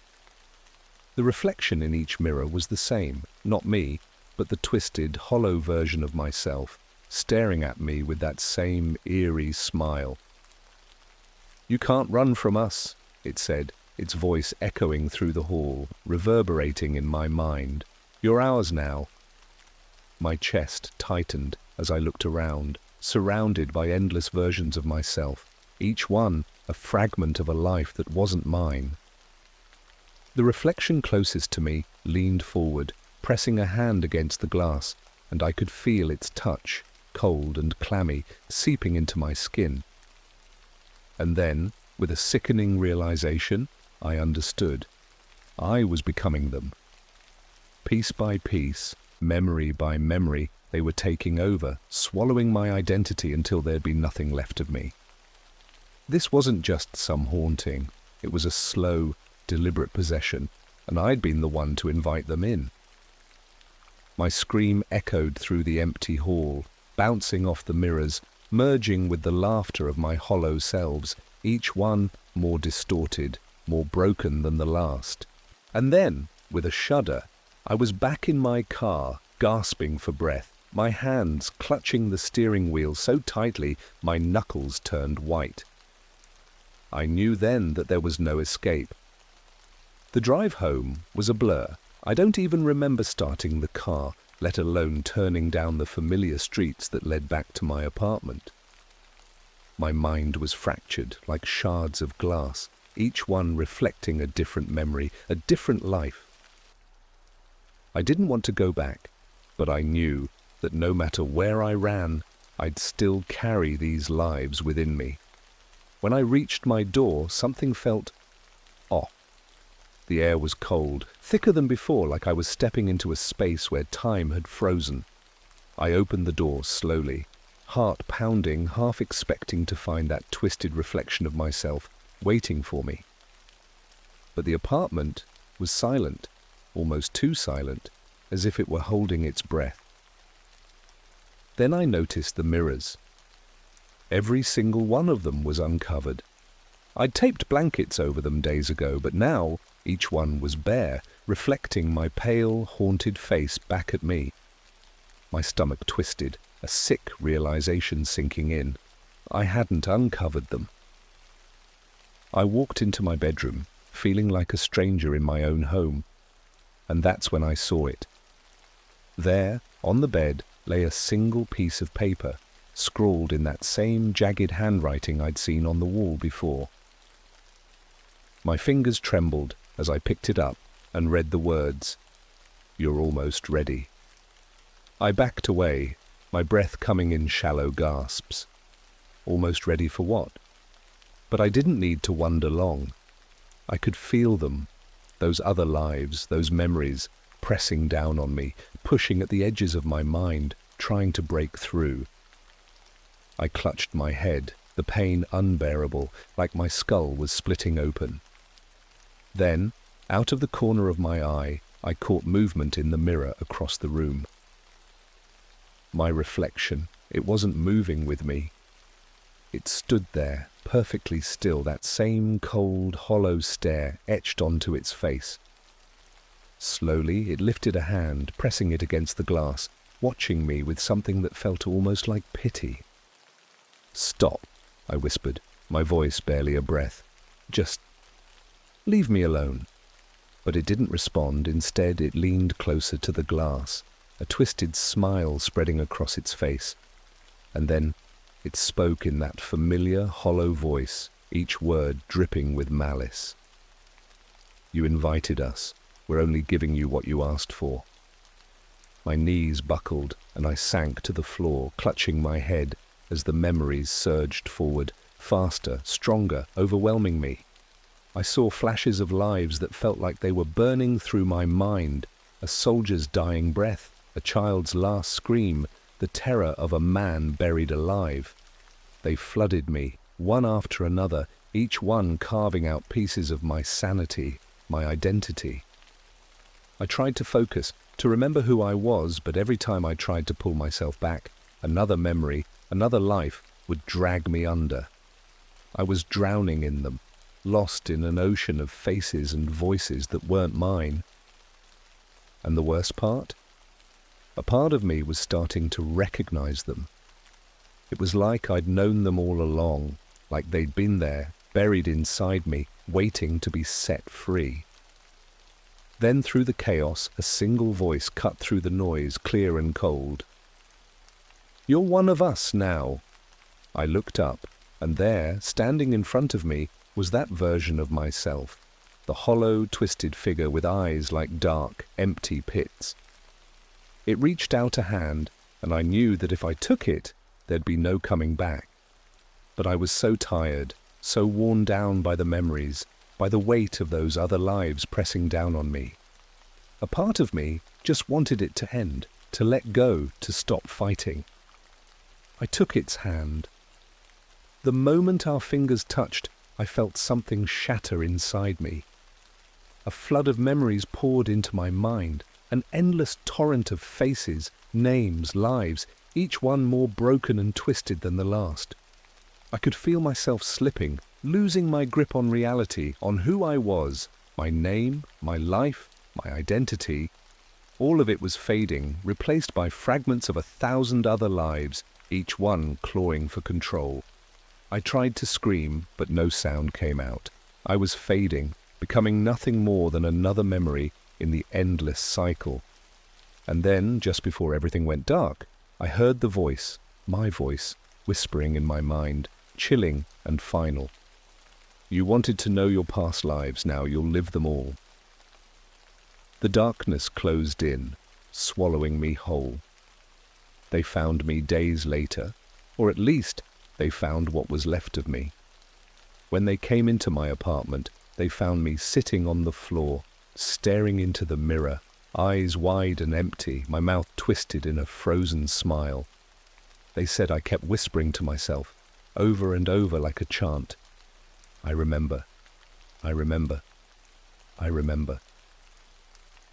The reflection in each mirror was the same, not me, but the twisted, hollow version of myself, staring at me with that same eerie smile. "You can't run from us," it said, its voice echoing through the hall, reverberating in my mind. "You're ours now." My chest tightened as I looked around, surrounded by endless versions of myself, each one a fragment of a life that wasn't mine. The reflection closest to me leaned forward, pressing a hand against the glass, and I could feel its touch, cold and clammy, seeping into my skin. And then, with a sickening realization, I understood. I was becoming them. Piece by piece, memory by memory, they were taking over, swallowing my identity until there'd be nothing left of me. This wasn't just some haunting. It was a slow, deliberate possession, and I'd been the one to invite them in. My scream echoed through the empty hall, bouncing off the mirrors, merging with the laughter of my hollow selves, each one more distorted, more broken than the last. And then, with a shudder, I was back in my car, gasping for breath, my hands clutching the steering wheel so tightly my knuckles turned white. I knew then that there was no escape. The drive home was a blur. I don't even remember starting the car, let alone turning down the familiar streets that led back to my apartment. My mind was fractured like shards of glass, each one reflecting a different memory, a different life. I didn't want to go back, but I knew that no matter where I ran, I'd still carry these lives within me. When I reached my door, something felt off. The air was cold, thicker than before, like I was stepping into a space where time had frozen. I opened the door slowly, heart pounding, half expecting to find that twisted reflection of myself waiting for me. But the apartment was silent, almost too silent, as if it were holding its breath. Then I noticed the mirrors. Every single one of them was uncovered. I'd taped blankets over them days ago, but now each one was bare, reflecting my pale, haunted face back at me. My stomach twisted, a sick realization sinking in. I hadn't uncovered them. I walked into my bedroom, feeling like a stranger in my own home, and that's when I saw it. There, on the bed, lay a single piece of paper, scrawled in that same jagged handwriting I'd seen on the wall before. My fingers trembled as I picked it up and read the words, "You're almost ready." I backed away, my breath coming in shallow gasps. Almost ready for what? But I didn't need to wonder long. I could feel them, those other lives, those memories, pressing down on me, pushing at the edges of my mind, trying to break through. I clutched my head, the pain unbearable, like my skull was splitting open. Then, out of the corner of my eye, I caught movement in the mirror across the room. My reflection, it wasn't moving with me. It stood there, perfectly still, that same cold, hollow stare etched onto its face. Slowly, it lifted a hand, pressing it against the glass, watching me with something that felt almost like pity. "Stop," I whispered, my voice barely a breath. "Just leave me alone." But it didn't respond. Instead, it leaned closer to the glass, a twisted smile spreading across its face. And then it spoke in that familiar, hollow voice, each word dripping with malice. "You invited us. We're only giving you what you asked for." My knees buckled, and I sank to the floor, clutching my head as the memories surged forward, faster, stronger, overwhelming me. I saw flashes of lives that felt like they were burning through my mind, a soldier's dying breath, a child's last scream, the terror of a man buried alive. They flooded me, one after another, each one carving out pieces of my sanity, my identity. I tried to focus, to remember who I was, but every time I tried to pull myself back, another memory, another life would drag me under. I was drowning in them, lost in an ocean of faces and voices that weren't mine. And the worst part? A part of me was starting to recognize them. It was like I'd known them all along, like they'd been there, buried inside me, waiting to be set free. Then through the chaos, a single voice cut through the noise, clear and cold. "You're one of us now." I looked up, and there, standing in front of me, was that version of myself, the hollow, twisted figure with eyes like dark, empty pits. It reached out a hand, and I knew that if I took it, there'd be no coming back. But I was so tired, so worn down by the memories, by the weight of those other lives pressing down on me. A part of me just wanted it to end, to let go, to stop fighting. I took its hand. The moment our fingers touched, I felt something shatter inside me. A flood of memories poured into my mind, an endless torrent of faces, names, lives, each one more broken and twisted than the last. I could feel myself slipping, losing my grip on reality, on who I was, my name, my life, my identity. All of it was fading, replaced by fragments of 1,000 other lives, each one clawing for control. I tried to scream, but no sound came out. I was fading, becoming nothing more than another memory in the endless cycle. And then, just before everything went dark, I heard the voice, my voice, whispering in my mind, chilling and final. "You wanted to know your past lives, now you'll live them all." The darkness closed in, swallowing me whole. They found me days later, or at least they found what was left of me. When they came into my apartment, they found me sitting on the floor, staring into the mirror, eyes wide and empty, my mouth twisted in a frozen smile. They said I kept whispering to myself, over and over like a chant. I remember, I remember, I remember.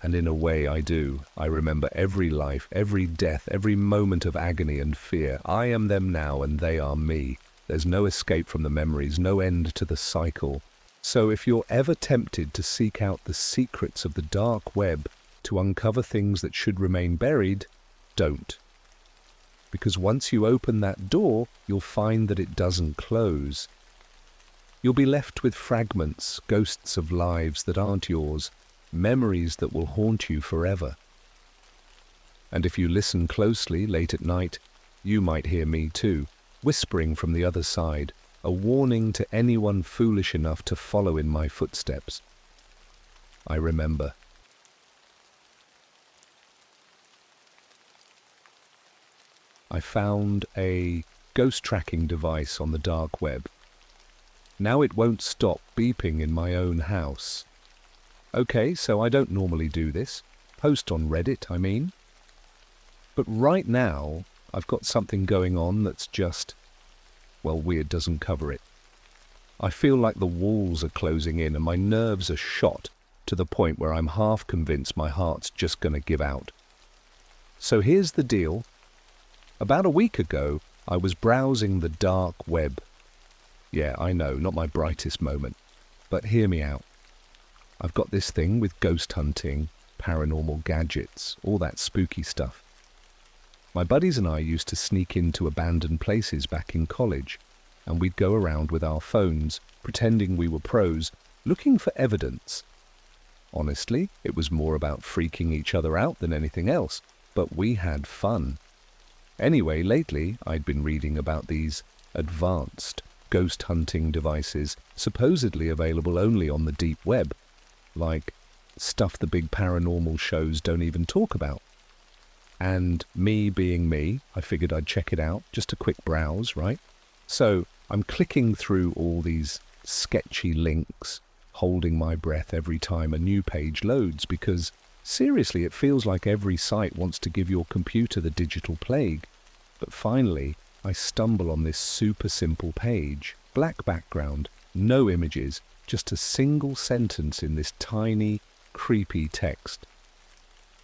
And in a way I do. I remember every life, every death, every moment of agony and fear. I am them now and they are me. There's no escape from the memories, no end to the cycle. So if you're ever tempted to seek out the secrets of the dark web, to uncover things that should remain buried, don't. Because once you open that door, you'll find that it doesn't close. You'll be left with fragments, ghosts of lives that aren't yours, memories that will haunt you forever. And if you listen closely late at night, you might hear me too, whispering from the other side, a warning to anyone foolish enough to follow in my footsteps. I remember. I found a ghost tracking device on the dark web. Now it won't stop beeping in my own house. Okay, so I don't normally do this. Post on Reddit, I mean. But right now, I've got something going on that's just, well, weird doesn't cover it. I feel like the walls are closing in and my nerves are shot to the point where I'm half convinced my heart's just going to give out. So here's the deal. About a week ago, I was browsing the dark web. Yeah, I know, not my brightest moment, but hear me out. I've got this thing with ghost hunting, paranormal gadgets, all that spooky stuff. My buddies and I used to sneak into abandoned places back in college, and we'd go around with our phones, pretending we were pros, looking for evidence. Honestly, it was more about freaking each other out than anything else, but we had fun. Anyway, lately I'd been reading about these advanced ghost hunting devices supposedly available only on the deep web, like stuff the big paranormal shows don't even talk about. And me being me, I figured I'd check it out, just a quick browse, right? So I'm clicking through all these sketchy links, holding my breath every time a new page loads, because seriously, it feels like every site wants to give your computer the digital plague. But finally, I stumble on this super simple page, black background, no images, just a single sentence in this tiny, creepy text.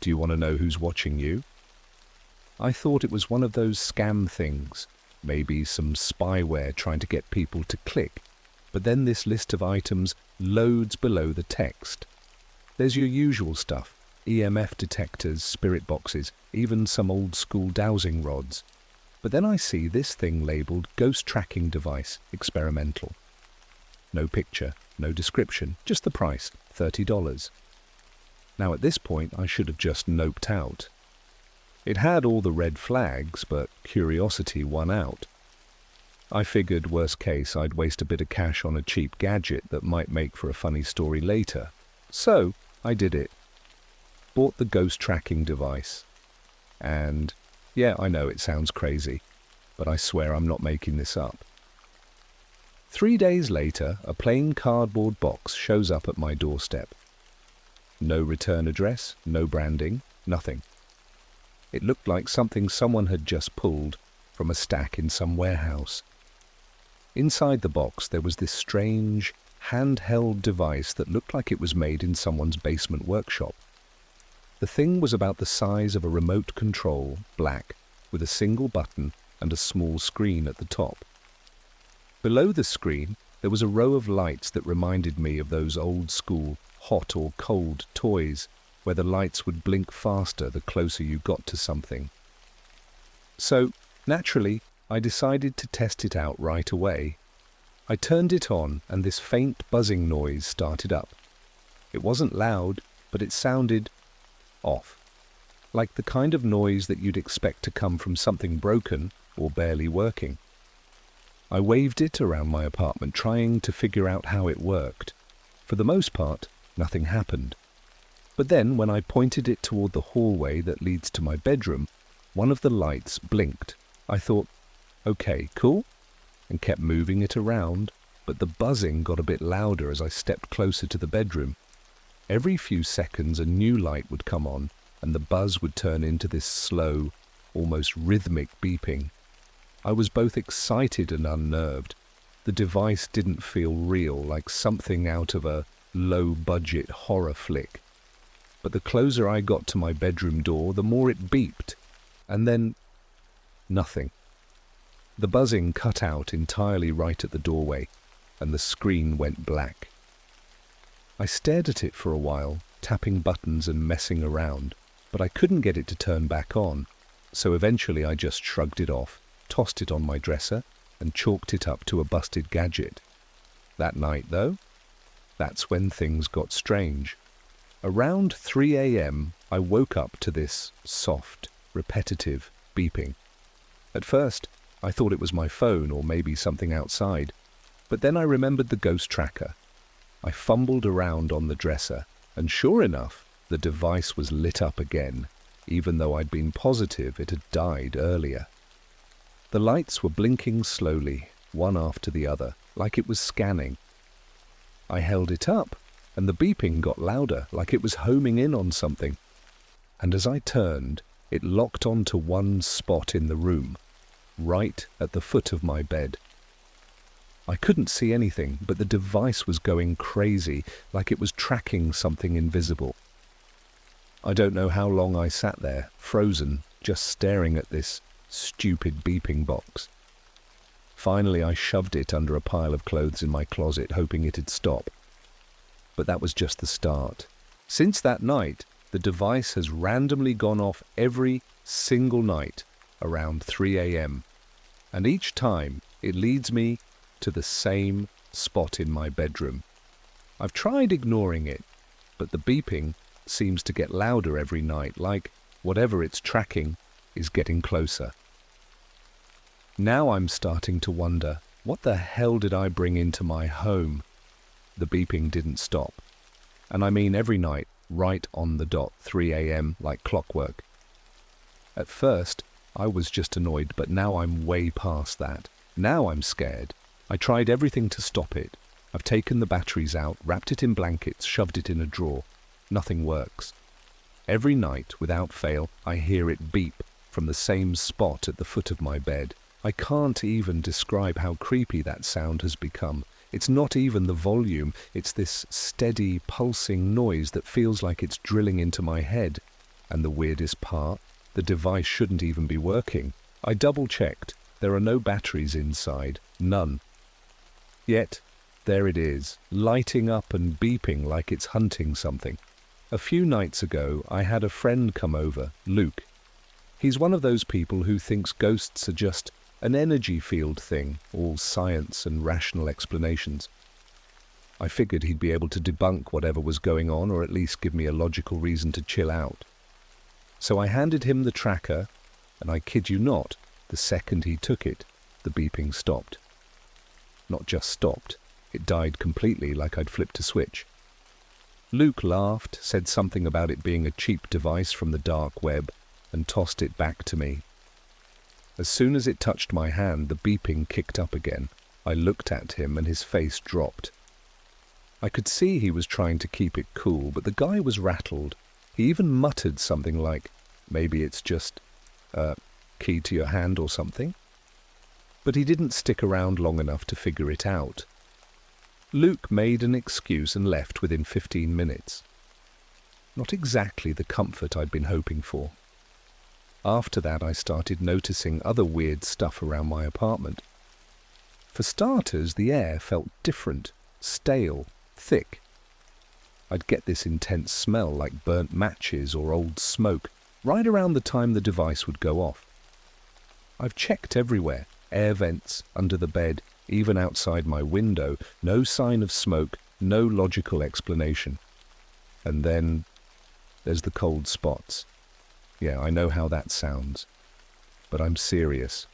Do you want to know who's watching you? I thought it was one of those scam things, maybe some spyware trying to get people to click, but then this list of items loads below the text. There's your usual stuff, EMF detectors, spirit boxes, even some old-school dowsing rods. But then I see this thing labelled Ghost Tracking Device, Experimental. No picture, no description, just the price, $30. Now at this point I should have just noped out. It had all the red flags, but curiosity won out. I figured worst case I'd waste a bit of cash on a cheap gadget that might make for a funny story later. So I did it. Bought the ghost tracking device. And yeah, I know it sounds crazy, but I swear I'm not making this up. 3 days later, a plain cardboard box shows up at my doorstep. No return address, no branding, nothing. It looked like something someone had just pulled from a stack in some warehouse. Inside the box there was this strange, handheld device that looked like it was made in someone's basement workshop. The thing was about the size of a remote control, black, with a single button and a small screen at the top. Below the screen, there was a row of lights that reminded me of those old-school, hot or cold toys, where the lights would blink faster the closer you got to something. So, naturally, I decided to test it out right away. I turned it on, and this faint buzzing noise started up. It wasn't loud, but it sounded off, like the kind of noise that you'd expect to come from something broken or barely working. I waved it around my apartment, trying to figure out how it worked. For the most part, nothing happened. But then, when I pointed it toward the hallway that leads to my bedroom, one of the lights blinked. I thought, okay, cool, and kept moving it around, but the buzzing got a bit louder as I stepped closer to the bedroom. Every few seconds a new light would come on, and the buzz would turn into this slow, almost rhythmic beeping. I was both excited and unnerved. The device didn't feel real, like something out of a low-budget horror flick. But the closer I got to my bedroom door, the more it beeped. And then, nothing. The buzzing cut out entirely right at the doorway, and the screen went black. I stared at it for a while, tapping buttons and messing around, but I couldn't get it to turn back on, so eventually I just shrugged it off, tossed it on my dresser, and chalked it up to a busted gadget. That night, though, that's when things got strange. Around 3 a.m., I woke up to this soft, repetitive beeping. At first, I thought it was my phone or maybe something outside, but then I remembered the ghost tracker. I fumbled around on the dresser, and sure enough, the device was lit up again, even though I'd been positive it had died earlier. The lights were blinking slowly, one after the other, like it was scanning. I held it up, and the beeping got louder, like it was homing in on something. And as I turned, it locked onto one spot in the room, right at the foot of my bed. I couldn't see anything, but the device was going crazy, like it was tracking something invisible. I don't know how long I sat there, frozen, just staring at this stupid beeping box. Finally, I shoved it under a pile of clothes in my closet, hoping it'd stop. But that was just the start. Since that night, the device has randomly gone off every single night around 3 a.m. And each time, it leads me to the same spot in my bedroom. I've tried ignoring it, but the beeping seems to get louder every night, like whatever it's tracking is getting closer. Now I'm starting to wonder, what the hell did I bring into my home? The beeping didn't stop. And I mean every night, right on the dot, 3 a.m. like clockwork. At first, I was just annoyed, but now I'm way past that. Now I'm scared. I tried everything to stop it. I've taken the batteries out, wrapped it in blankets, shoved it in a drawer. Nothing works. Every night, without fail, I hear it beep from the same spot at the foot of my bed. I can't even describe how creepy that sound has become. It's not even the volume, it's this steady, pulsing noise that feels like it's drilling into my head. And the weirdest part, the device shouldn't even be working. I double-checked. There are no batteries inside. None. Yet, there it is, lighting up and beeping like it's hunting something. A few nights ago, I had a friend come over, Luke. He's one of those people who thinks ghosts are just an energy field thing, all science and rational explanations. I figured he'd be able to debunk whatever was going on, or at least give me a logical reason to chill out. So I handed him the tracker, and I kid you not, the second he took it, the beeping stopped. Not just stopped, it died completely, like I'd flipped a switch. Luke laughed, said something about it being a cheap device from the dark web, and tossed it back to me. As soon as it touched my hand, the beeping kicked up again. I looked at him and his face dropped. I could see he was trying to keep it cool, but the guy was rattled. He even muttered something like, maybe it's just key to your hand or something. But he didn't stick around long enough to figure it out. Luke made an excuse and left within 15 minutes. Not exactly the comfort I'd been hoping for. After that, I started noticing other weird stuff around my apartment. For starters, the air felt different, stale, thick. I'd get this intense smell like burnt matches or old smoke right around the time the device would go off. I've checked everywhere, air vents, under the bed, even outside my window, no sign of smoke, no logical explanation. And then there's the cold spots. Yeah, I know how that sounds, but I'm serious.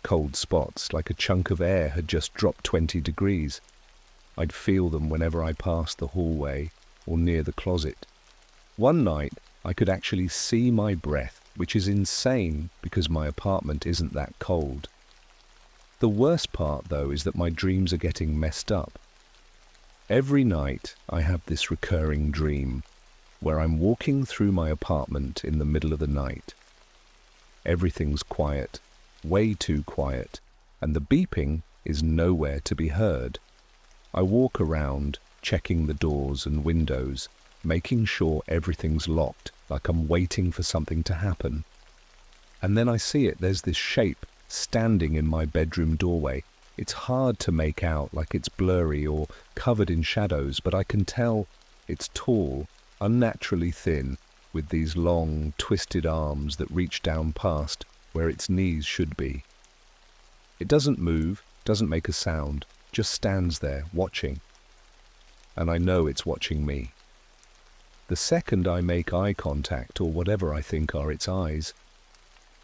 Cold spots, like a chunk of air had just dropped 20 degrees. I'd feel them whenever I passed the hallway or near the closet. One night, I could actually see my breath, which is insane because my apartment isn't that cold. The worst part, though, is that my dreams are getting messed up. Every night, I have this recurring dream where I'm walking through my apartment in the middle of the night. Everything's quiet. way too quiet, and the beeping is nowhere to be heard. I walk around, checking the doors and windows, making sure everything's locked, like I'm waiting for something to happen. And then I see it. There's this shape standing in my bedroom doorway. It's hard to make out, like it's blurry or covered in shadows, but I can tell it's tall, unnaturally thin, with these long, twisted arms that reach down past where its knees should be. It doesn't move, doesn't make a sound, just stands there, watching. And I know it's watching me. The second I make eye contact, or whatever I think are its eyes,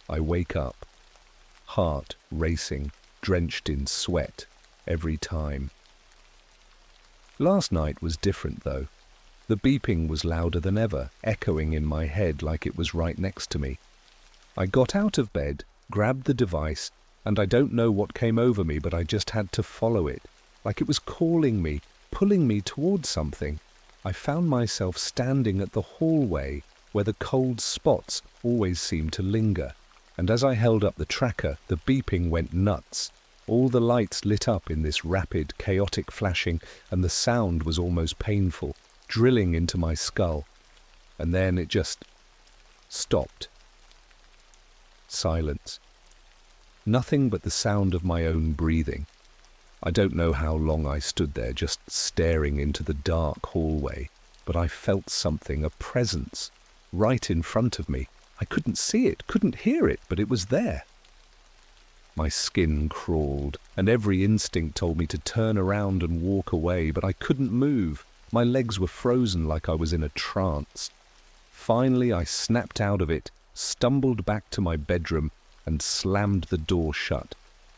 I wake up, heart racing, drenched in sweat every time. Last night was different, though. The beeping was louder than ever, echoing in my head like it was right next to me. I got out of bed, grabbed the device, and I don't know what came over me, but I just had to follow it, like it was calling me, pulling me towards something. I found myself standing at the hallway where the cold spots always seemed to linger, and as I held up the tracker, the beeping went nuts. All the lights lit up in this rapid, chaotic flashing, and the sound was almost painful, drilling into my skull. And then it just stopped. Silence. Nothing but the sound of my own breathing. I don't know how long I stood there, just staring into the dark hallway, but I felt something, a presence, right in front of me. I couldn't see it, couldn't hear it, but it was there. My skin crawled, and every instinct told me to turn around and walk away, but I couldn't move. My legs were frozen like I was in a trance. Finally, I snapped out of it, stumbled back to my bedroom, and slammed the door shut.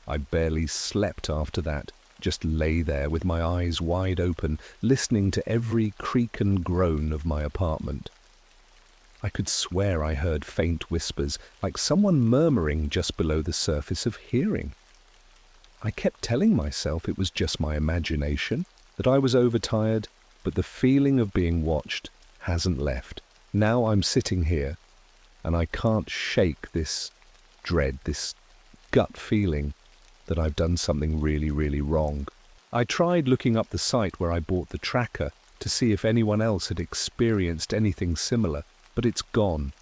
I barely slept after that, just lay there with my eyes wide open, listening to every creak and groan of my apartment. I could swear I heard faint whispers, like someone murmuring just below the surface of hearing. I kept telling myself it was just my imagination, that I was overtired, but the feeling of being watched hasn't left. Now I'm sitting here, and I can't shake this dread, this gut feeling that I've done something really, really wrong. I tried looking up the site where I bought the tracker to see if anyone else had experienced anything similar, but it's gone,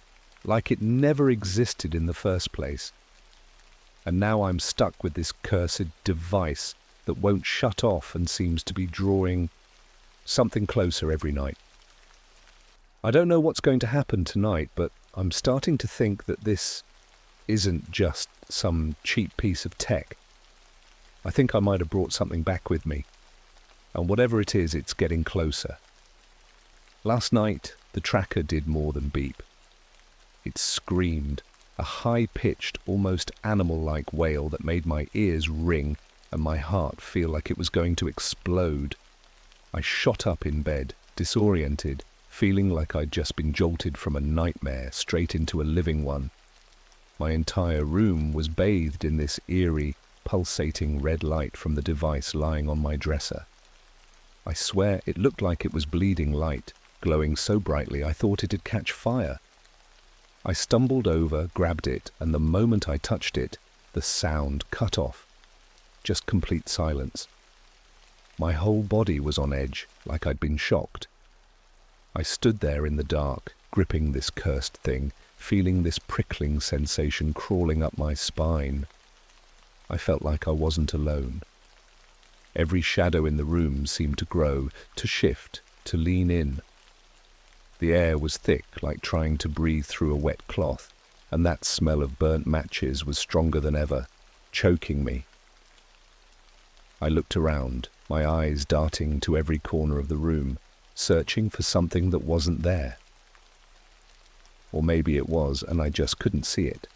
like it never existed in the first place. And now I'm stuck with this cursed device that won't shut off and seems to be drawing something closer every night. I don't know what's going to happen tonight, but I'm starting to think that this isn't just some cheap piece of tech. I think I might have brought something back with me, and whatever it is, it's getting closer. Last night, the tracker did more than beep. It screamed, a high-pitched, almost animal-like wail that made my ears ring and my heart feel like it was going to explode. I shot up in bed, disoriented, feeling like I'd just been jolted from a nightmare straight into a living one. My entire room was bathed in this eerie, pulsating red light from the device lying on my dresser. I swear it looked like it was bleeding light, glowing so brightly I thought it'd catch fire. I stumbled over, grabbed it, and the moment I touched it, the sound cut off. Just complete silence. My whole body was on edge, like I'd been shocked. I stood there in the dark, gripping this cursed thing, feeling this prickling sensation crawling up my spine. I felt like I wasn't alone. Every shadow in the room seemed to grow, to shift, to lean in. The air was thick, like trying to breathe through a wet cloth, and that smell of burnt matches was stronger than ever, choking me. I looked around, my eyes darting to every corner of the room, searching for something that wasn't there. Or maybe it was, and I just couldn't see it.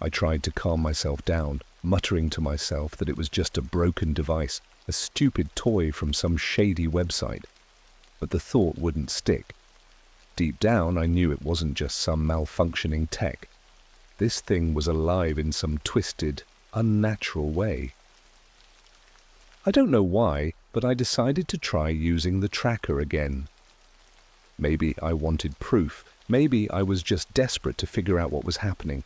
I tried to calm myself down, muttering to myself that it was just a broken device, a stupid toy from some shady website. But the thought wouldn't stick. Deep down, I knew it wasn't just some malfunctioning tech. This thing was alive in some twisted, unnatural way. I don't know why, but I decided to try using the tracker again. Maybe I wanted proof. Maybe I was just desperate to figure out what was happening.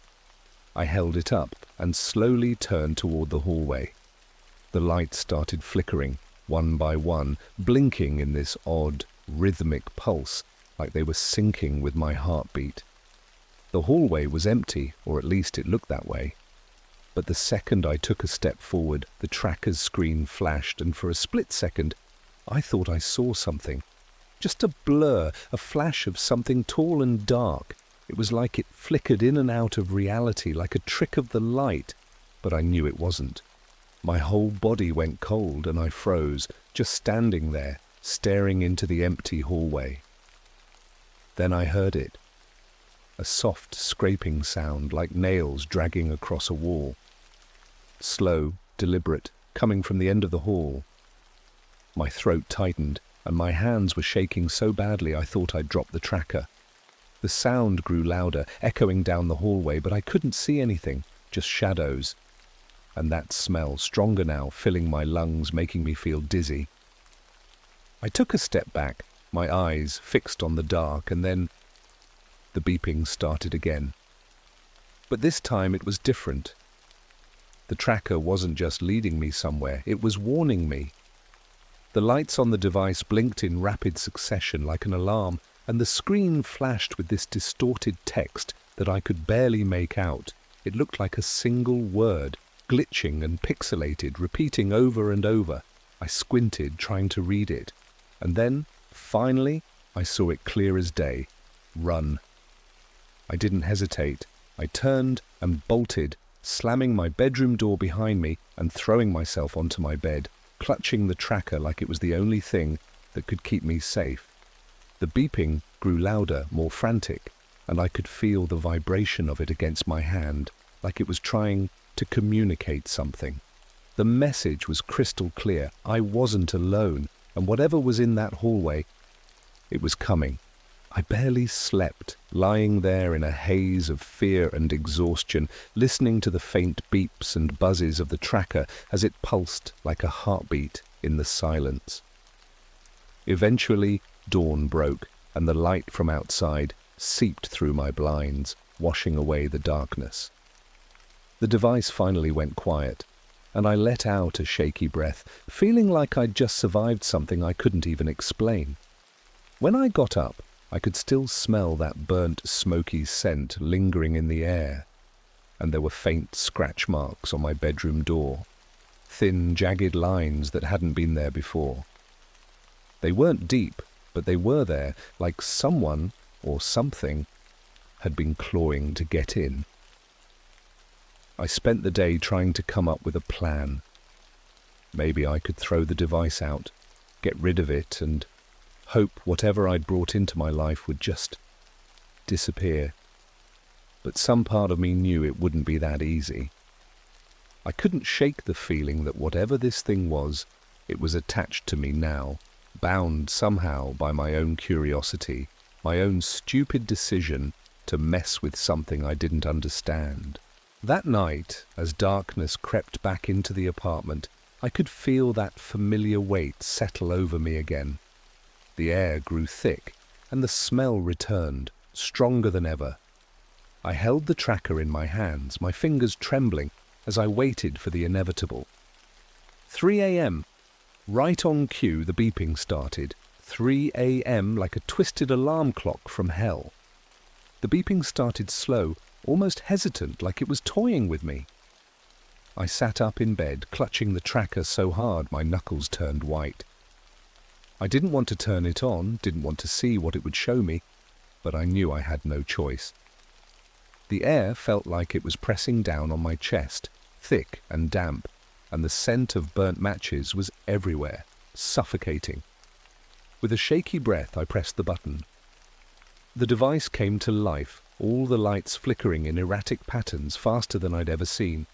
I held it up and slowly turned toward the hallway. The lights started flickering, one by one, blinking in this odd, rhythmic pulse, like they were syncing with my heartbeat. The hallway was empty, or at least it looked that way. But the second I took a step forward, the tracker's screen flashed, and for a split second, I thought I saw something. Just a blur, a flash of something tall and dark. It was like it flickered in and out of reality, like a trick of the light, but I knew it wasn't. My whole body went cold and I froze, just standing there, staring into the empty hallway. Then I heard it. A soft scraping sound like nails dragging across a wall. Slow, deliberate, coming from the end of the hall. My throat tightened and my hands were shaking so badly I thought I'd dropped the tracker. The sound grew louder, echoing down the hallway, but I couldn't see anything, just shadows. And that smell, stronger now, filling my lungs, making me feel dizzy. I took a step back, my eyes fixed on the dark, and then the beeping started again. But this time it was different. The tracker wasn't just leading me somewhere, it was warning me. The lights on the device blinked in rapid succession like an alarm, and the screen flashed with this distorted text that I could barely make out. It looked like a single word, glitching and pixelated, repeating over and over. I squinted, trying to read it. And then, finally, I saw it clear as day. Run. I didn't hesitate. I turned and bolted, slamming my bedroom door behind me and throwing myself onto my bed, clutching the tracker like it was the only thing that could keep me safe. The beeping grew louder, more frantic, and I could feel the vibration of it against my hand, like it was trying to communicate something. The message was crystal clear. I wasn't alone, and whatever was in that hallway, it was coming. I barely slept, lying there in a haze of fear and exhaustion, listening to the faint beeps and buzzes of the tracker as it pulsed like a heartbeat in the silence. Eventually, dawn broke, and the light from outside seeped through my blinds, washing away the darkness. The device finally went quiet, and I let out a shaky breath, feeling like I'd just survived something I couldn't even explain. When I got up, I could still smell that burnt, smoky scent lingering in the air, and there were faint scratch marks on my bedroom door, thin, jagged lines that hadn't been there before. They weren't deep, but they were there, like someone or something had been clawing to get in. I spent the day trying to come up with a plan. Maybe I could throw the device out, get rid of it, and hope whatever I'd brought into my life would just disappear. But some part of me knew it wouldn't be that easy. I couldn't shake the feeling that whatever this thing was, it was attached to me now, bound somehow by my own curiosity, my own stupid decision to mess with something I didn't understand. That night, as darkness crept back into the apartment, I could feel that familiar weight settle over me again. The air grew thick, and the smell returned, stronger than ever. I held the tracker in my hands, my fingers trembling, as I waited for the inevitable. 3 a.m. Right on cue, the beeping started. 3 a.m. like a twisted alarm clock from hell. The beeping started slow, almost hesitant, like it was toying with me. I sat up in bed, clutching the tracker so hard my knuckles turned white. I didn't want to turn it on, didn't want to see what it would show me, but I knew I had no choice. The air felt like it was pressing down on my chest, thick and damp, and the scent of burnt matches was everywhere, suffocating. With a shaky breath, I pressed the button. The device came to life, all the lights flickering in erratic patterns faster than I'd ever seen.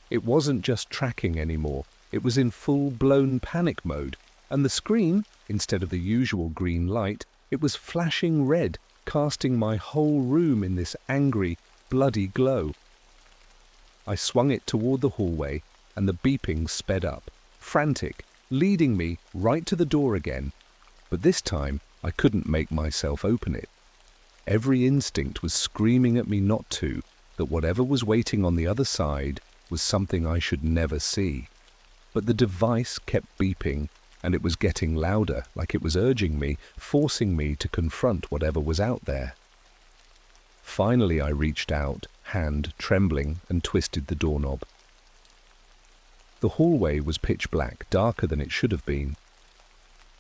It wasn't just tracking anymore, it was in full-blown panic mode, and the screen, instead of the usual green light, it was flashing red, casting my whole room in this angry, bloody glow. I swung it toward the hallway, and the beeping sped up, frantic, leading me right to the door again. But this time, I couldn't make myself open it. Every instinct was screaming at me not to. that whatever was waiting on the other side was something I should never see. But the device kept beeping, and it was getting louder, like it was urging me, forcing me to confront whatever was out there. Finally, I reached out, hand trembling, and twisted the doorknob. The hallway was pitch black, darker than it should have been.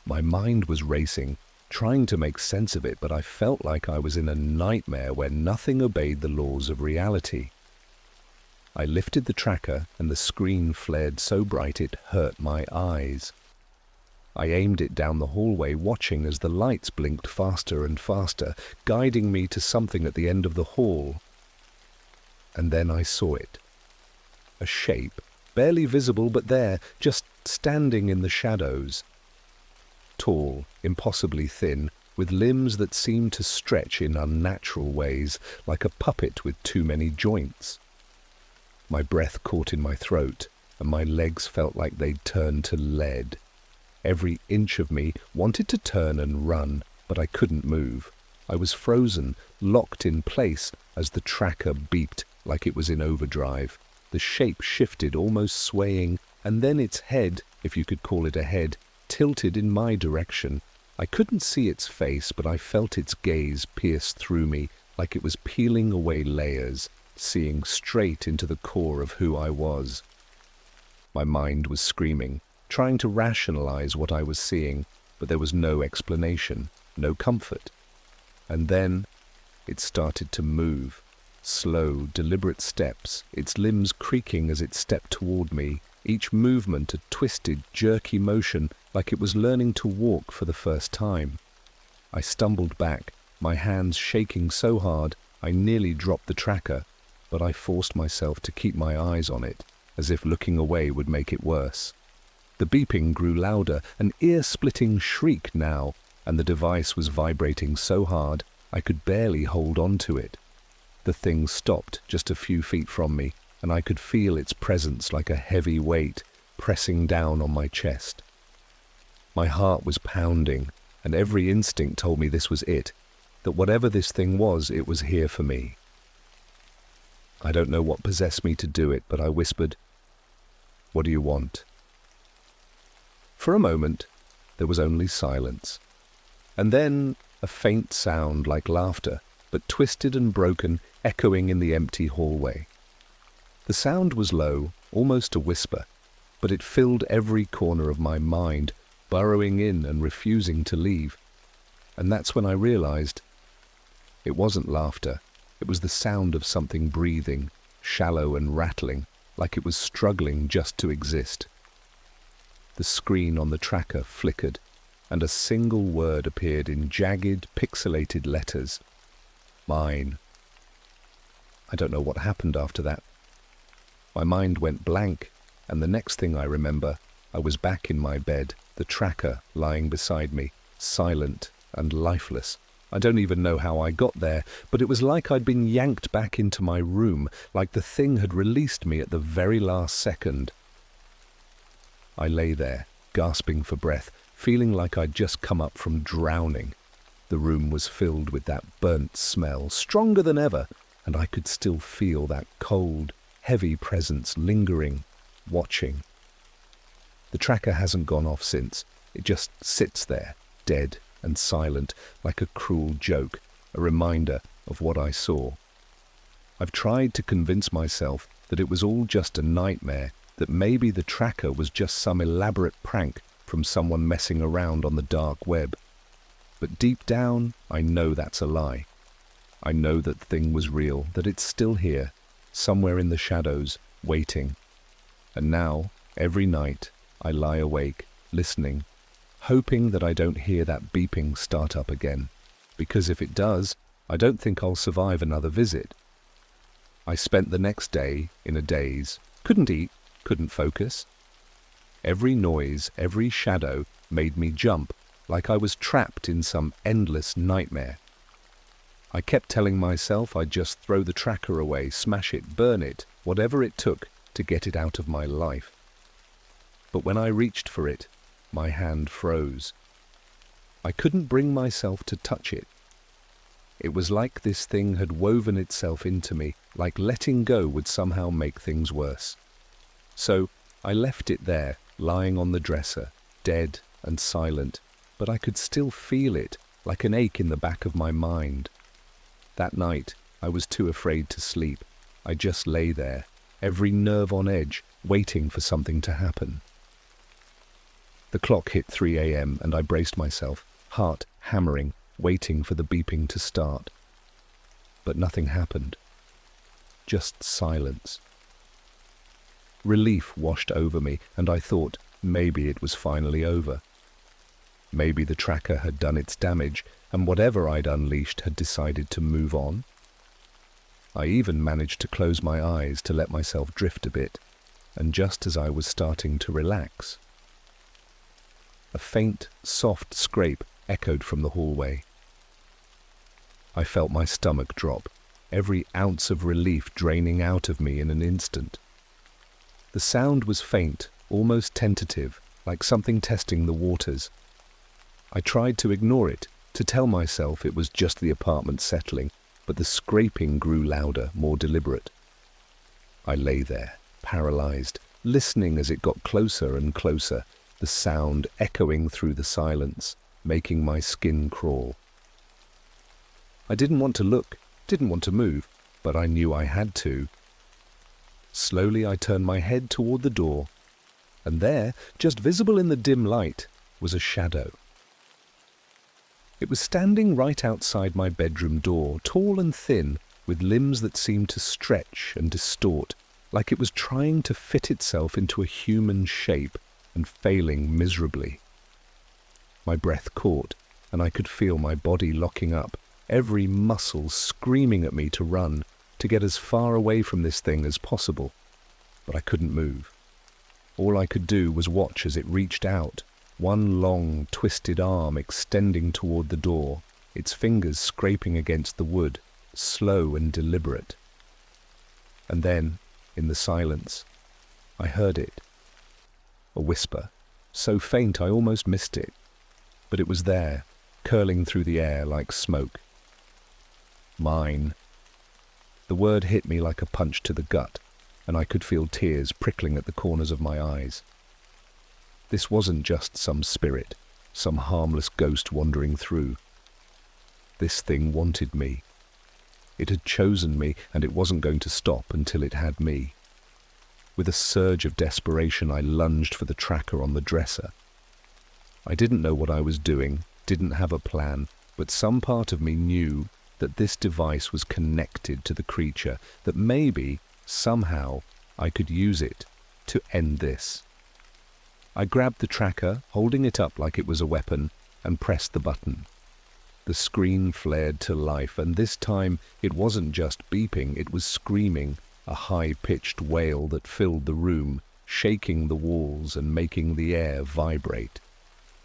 My mind was racing, trying to make sense of it, but I felt like I was in a nightmare where nothing obeyed the laws of reality. I lifted the tracker, and the screen flared so bright it hurt my eyes. I aimed it down the hallway, watching as the lights blinked faster and faster, guiding me to something at the end of the hall. And then I saw it. A shape, barely visible but there, just standing in the shadows. Tall, impossibly thin, with limbs that seemed to stretch in unnatural ways, like a puppet with too many joints. My breath caught in my throat, and my legs felt like they'd turned to lead. Every inch of me wanted to turn and run, but I couldn't move. I was frozen, locked in place as the tracker beeped like it was in overdrive. The shape shifted, almost swaying, and then its head, if you could call it a head, tilted in my direction. I couldn't see its face, but I felt its gaze pierce through me like it was peeling away layers, seeing straight into the core of who I was. My mind was screaming, trying to rationalize what I was seeing, but there was no explanation, no comfort. And then it started to move. Slow, deliberate steps, its limbs creaking as it stepped toward me, each movement a twisted, jerky motion like it was learning to walk for the first time. I stumbled back, my hands shaking so hard I nearly dropped the tracker, but I forced myself to keep my eyes on it, as if looking away would make it worse. The beeping grew louder, an ear-splitting shriek now, and the device was vibrating so hard I could barely hold on to it. The thing stopped just a few feet from me, and I could feel its presence like a heavy weight pressing down on my chest. My heart was pounding, and every instinct told me this was it, that whatever this thing was, it was here for me. I don't know what possessed me to do it, but I whispered, "What do you want?" For a moment, there was only silence, and then a faint sound like laughter, but twisted and broken, echoing in the empty hallway. The sound was low, almost a whisper, but it filled every corner of my mind, burrowing in and refusing to leave. And that's when I realized it wasn't laughter. It was the sound of something breathing, shallow and rattling, like it was struggling just to exist. The screen on the tracker flickered, and a single word appeared in jagged, pixelated letters. Mine. I don't know what happened after that. My mind went blank, and the next thing I remember, I was back in my bed, the tracker lying beside me, silent and lifeless. I don't even know how I got there, but it was like I'd been yanked back into my room, like the thing had released me at the very last second. I lay there, gasping for breath, feeling like I'd just come up from drowning. The room was filled with that burnt smell, stronger than ever, and I could still feel that cold, heavy presence lingering, watching. The tracker hasn't gone off since. It just sits there, dead and silent, like a cruel joke, a reminder of what I saw. I've tried to convince myself that it was all just a nightmare, that maybe the tracker was just some elaborate prank from someone messing around on the dark web. But deep down, I know that's a lie. I know that thing was real, that it's still here, somewhere in the shadows, waiting. And now, every night, I lie awake, listening, hoping that I don't hear that beeping start up again, because if it does, I don't think I'll survive another visit. I spent the next day in a daze, couldn't eat, couldn't focus. Every noise, every shadow made me jump, like I was trapped in some endless nightmare. I kept telling myself I'd just throw the tracker away, smash it, burn it, whatever it took to get it out of my life. But when I reached for it, my hand froze. I couldn't bring myself to touch it. It was like this thing had woven itself into me, like letting go would somehow make things worse. So I left it there, lying on the dresser, dead and silent, but I could still feel it, like an ache in the back of my mind. That night, I was too afraid to sleep. I just lay there, every nerve on edge, waiting for something to happen. The clock hit 3 a.m. and I braced myself, heart hammering, waiting for the beeping to start. But nothing happened. Just silence. Relief washed over me, and I thought maybe it was finally over. Maybe the tracker had done its damage, and whatever I'd unleashed had decided to move on. I even managed to close my eyes to let myself drift a bit, and just as I was starting to relax, a faint, soft scrape echoed from the hallway. I felt my stomach drop, every ounce of relief draining out of me in an instant. The sound was faint, almost tentative, like something testing the waters. I tried to ignore it, to tell myself it was just the apartment settling, but the scraping grew louder, more deliberate. I lay there, paralyzed, listening as it got closer and closer, the sound echoing through the silence, making my skin crawl. I didn't want to look, didn't want to move, but I knew I had to. Slowly I turned my head toward the door, and there, just visible in the dim light, was a shadow. It was standing right outside my bedroom door, tall and thin, with limbs that seemed to stretch and distort, like it was trying to fit itself into a human shape and failing miserably. My breath caught, and I could feel my body locking up, every muscle screaming at me to run, to get as far away from this thing as possible. But I couldn't move. All I could do was watch as it reached out, one long, twisted arm extending toward the door, its fingers scraping against the wood, slow and deliberate. And then, in the silence, I heard it. A whisper, so faint I almost missed it, but it was there, curling through the air like smoke. Mine. The word hit me like a punch to the gut, and I could feel tears prickling at the corners of my eyes. This wasn't just some spirit, some harmless ghost wandering through. This thing wanted me. It had chosen me, and it wasn't going to stop until it had me. With a surge of desperation, I lunged for the tracker on the dresser. I didn't know what I was doing, didn't have a plan, but some part of me knew that this device was connected to the creature, that maybe, somehow, I could use it to end this. I grabbed the tracker, holding it up like it was a weapon, and pressed the button. The screen flared to life, and this time it wasn't just beeping, it was screaming, a high-pitched wail that filled the room, shaking the walls and making the air vibrate.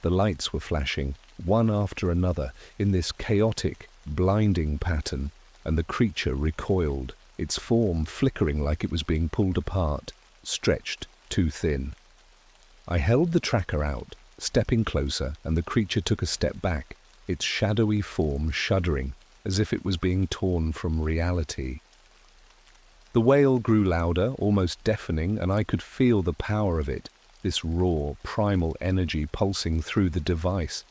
The lights were flashing, one after another, in this chaotic, blinding pattern, and the creature recoiled, its form flickering like it was being pulled apart, stretched too thin. I held the tracker out, stepping closer, and the creature took a step back, its shadowy form shuddering, as if it was being torn from reality. The wail grew louder, almost deafening, and I could feel the power of it, this raw, primal energy pulsing through the device.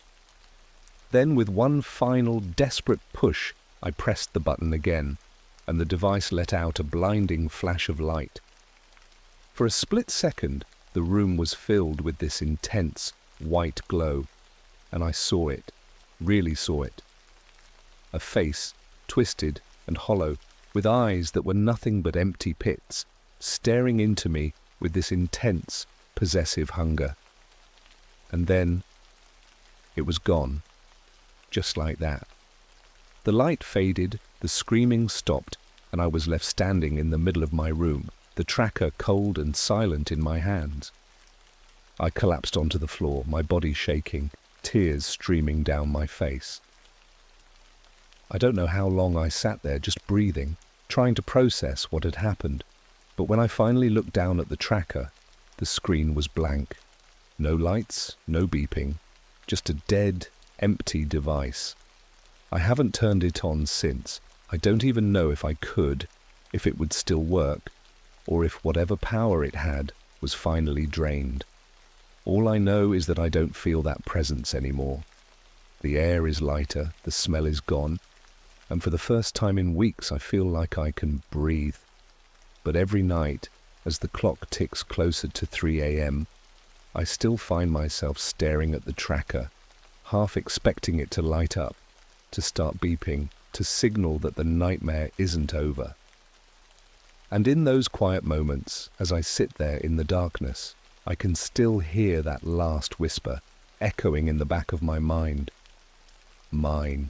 Then, with one final, desperate push, I pressed the button again, and the device let out a blinding flash of light. For a split second, the room was filled with this intense, white glow, and I saw it, really saw it. A face, twisted and hollow, with eyes that were nothing but empty pits, staring into me with this intense, possessive hunger. And then, it was gone, just like that. The light faded, the screaming stopped, and I was left standing in the middle of my room, the tracker cold and silent in my hands. I collapsed onto the floor, my body shaking, tears streaming down my face. I don't know how long I sat there just breathing, trying to process what had happened, but when I finally looked down at the tracker, the screen was blank. No lights, no beeping, just a dead, empty device. I haven't turned it on since. I don't even know if I could, if it would still work, or if whatever power it had was finally drained. All I know is that I don't feel that presence anymore. The air is lighter, the smell is gone, and for the first time in weeks I feel like I can breathe. But every night, as the clock ticks closer to 3 a.m., I still find myself staring at the tracker, half expecting it to light up, to start beeping, to signal that the nightmare isn't over. And in those quiet moments, as I sit there in the darkness, I can still hear that last whisper echoing in the back of my mind. Mine.